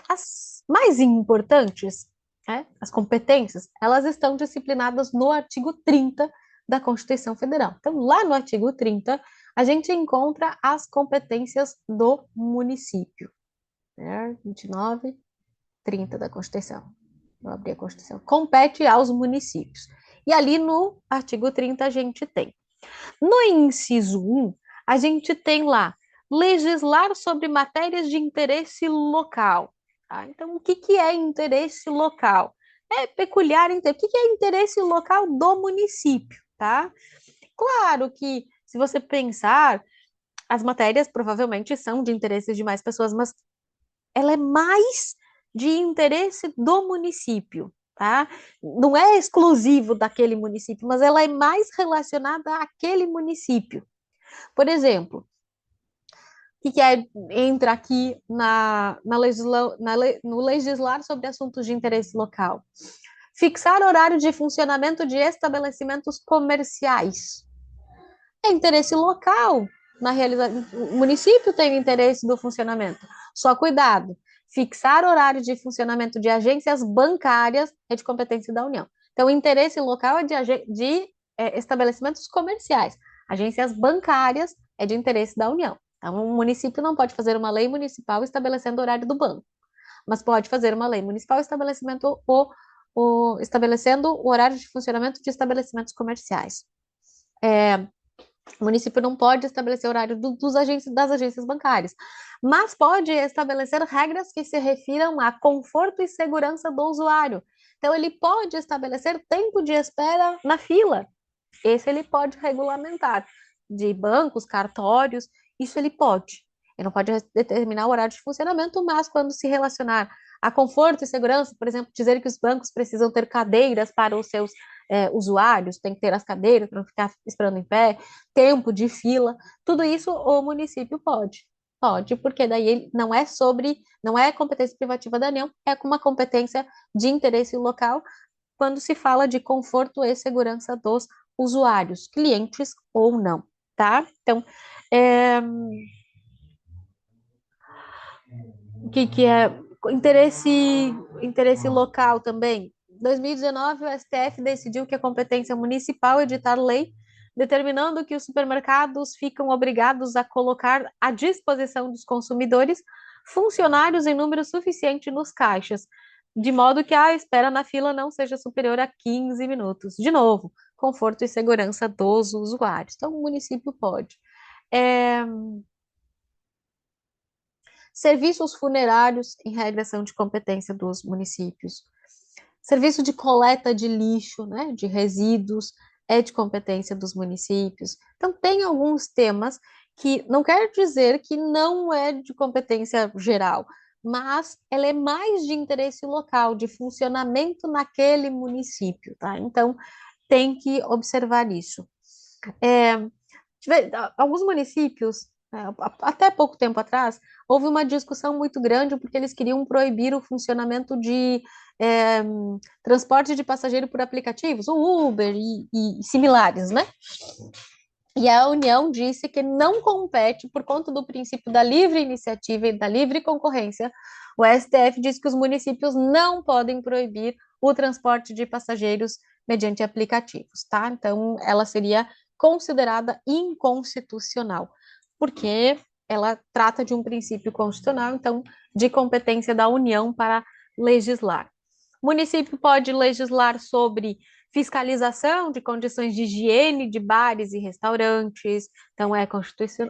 As mais importantes, né, as competências, elas estão disciplinadas no artigo 30 da Constituição Federal. Então, lá no artigo 30, a gente encontra as competências do município. Né? 29, 30 da Constituição. Vou abrir a Constituição. Compete aos municípios. E ali no artigo 30 a gente tem. No inciso 1, a gente tem lá legislar sobre matérias de interesse local. Tá? Então, o que, que é interesse local? É peculiar, o que, que é interesse local do município, tá? Claro que, se você pensar, as matérias provavelmente são de interesse de mais pessoas, mas ela é mais de interesse do município, tá? Não é exclusivo daquele município, mas ela é mais relacionada àquele município. Por exemplo, o que é, entra aqui no legislar sobre assuntos de interesse local? Fixar horário de funcionamento de estabelecimentos comerciais. É interesse local. Na realização, o município tem interesse do funcionamento. Só cuidado, fixar horário de funcionamento de agências bancárias é de competência da União. Então, o interesse local é de estabelecimentos comerciais. Agências bancárias é de interesse da União. Então, o município não pode fazer uma lei municipal estabelecendo o horário do banco, mas pode fazer uma lei municipal estabelecendo o horário de funcionamento de estabelecimentos comerciais. O município não pode estabelecer horário das agências bancárias, mas pode estabelecer regras que se refiram a conforto e segurança do usuário. Então, ele pode estabelecer tempo de espera na fila. Esse ele pode regulamentar. De bancos, cartórios, isso ele pode. Ele não pode determinar o horário de funcionamento, mas quando se relacionar a conforto e segurança, por exemplo, dizer que os bancos precisam ter cadeiras para os seus usuários, tem que ter as cadeiras para não ficar esperando em pé, tempo de fila, tudo isso o município pode. Pode, porque daí ele não é competência privativa da União, é uma competência de interesse local quando se fala de conforto e segurança dos usuários, clientes ou não, tá? Então, o que, que é interesse local também? Em 2019, o STF decidiu que a competência municipal é editar lei determinando que os supermercados ficam obrigados a colocar à disposição dos consumidores funcionários em número suficiente nos caixas, de modo que a espera na fila não seja superior a 15 minutos. De novo, conforto e segurança dos usuários. Então, o município pode. É, Serviços funerários, em regra, são de competência dos municípios. Serviço de coleta de lixo, né, de resíduos, é de competência dos municípios. Então, tem alguns temas que não quer dizer que não é de competência geral, mas ela é mais de interesse local, de funcionamento naquele município, tá? Então, tem que observar isso. É, alguns municípios, até pouco tempo atrás, houve uma discussão muito grande porque eles queriam proibir o funcionamento de é, transporte de passageiro por aplicativos, o Uber e similares, né? E a União disse que não compete por conta do princípio da livre iniciativa e da livre concorrência. O STF disse que os municípios não podem proibir o transporte de passageiros mediante aplicativos, tá? Então, ela seria considerada inconstitucional, porque ela trata de um princípio constitucional, então, de competência da União para legislar. O município pode legislar sobre fiscalização de condições de higiene de bares e restaurantes, então é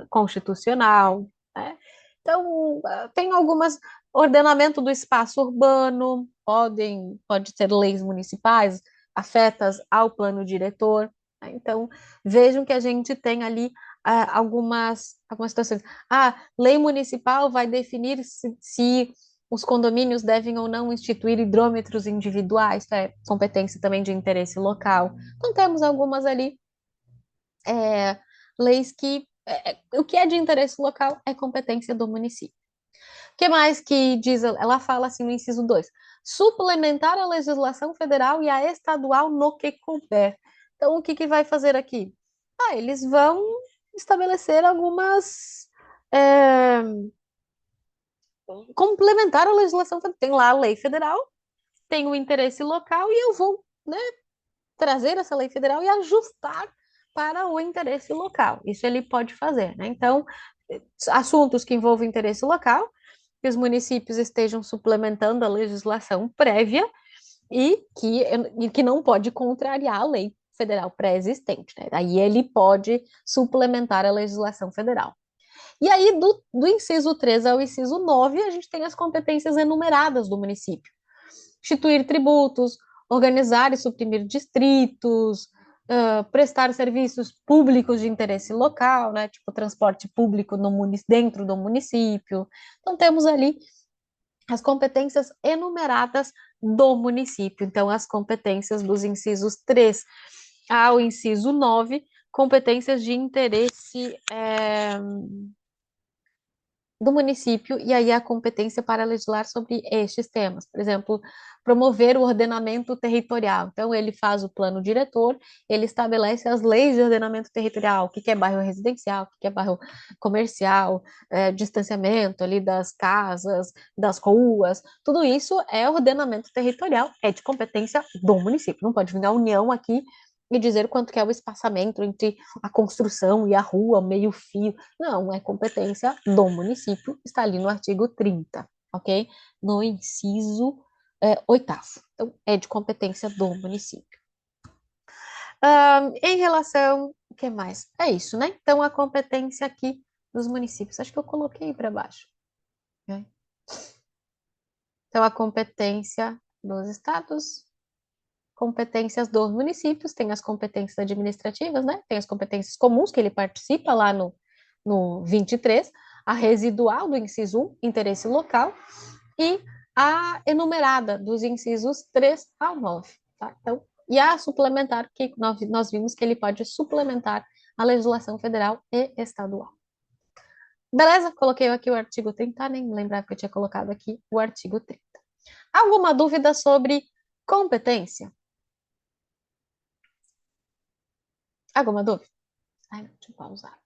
constitucional, né? Então, tem algumas ordenamento do espaço urbano, pode ser leis municipais afetas ao plano diretor, né? Então, vejam que a gente tem ali algumas situações. Lei municipal vai definir se os condomínios devem ou não instituir hidrômetros individuais, é competência também de interesse local. Então, temos algumas ali leis que o que é de interesse local é competência do município. O que mais que diz? Ela fala assim no inciso 2: suplementar a legislação federal e a estadual no que couber. Então, o que que vai fazer aqui? Eles vão estabelecer algumas. é, complementar a legislação federal. Tem lá a lei federal, tem o interesse local e eu vou, né, trazer essa lei federal e ajustar para o interesse local. Isso ele pode fazer, né? Então, assuntos que envolvem interesse local, que os municípios estejam suplementando a legislação prévia e que não pode contrariar a lei federal pré-existente, né? Aí ele pode suplementar a legislação federal. E aí, do inciso 3 ao inciso 9, a gente tem as competências enumeradas do município: instituir tributos, organizar e suprimir distritos, prestar serviços públicos de interesse local, né, tipo transporte público dentro do município. Então, temos ali as competências enumeradas do município. Então, as competências dos incisos 3 ao inciso 9, competências de interesse do município, e aí a competência para legislar sobre estes temas. Por exemplo, promover o ordenamento territorial. Então, ele faz o plano diretor, ele estabelece as leis de ordenamento territorial, o que é bairro residencial, o que é bairro comercial, distanciamento ali das casas, das ruas, tudo isso é ordenamento territorial, é de competência do município. Não pode vir a União aqui e dizer quanto que é o espaçamento entre a construção e a rua, meio-fio. Não, é competência do município, está ali no artigo 30, ok? No inciso 8º. Então, é de competência do município. Em relação, o que mais? É isso, né? Então, a competência aqui dos municípios. Acho que eu coloquei para baixo, né? Então, a competência dos estados, competências dos municípios, tem as competências administrativas, né? Tem as competências comuns, que ele participa lá no 23, a residual do inciso 1, interesse local, e a enumerada dos incisos 3 ao 9, tá? Então, e a suplementar, que nós vimos que ele pode suplementar a legislação federal e estadual. Beleza? Coloquei aqui o artigo 30, nem me lembrava que eu tinha colocado aqui o artigo 30. Alguma dúvida sobre competência? Alguma dúvida? Ai, deixa eu pausar.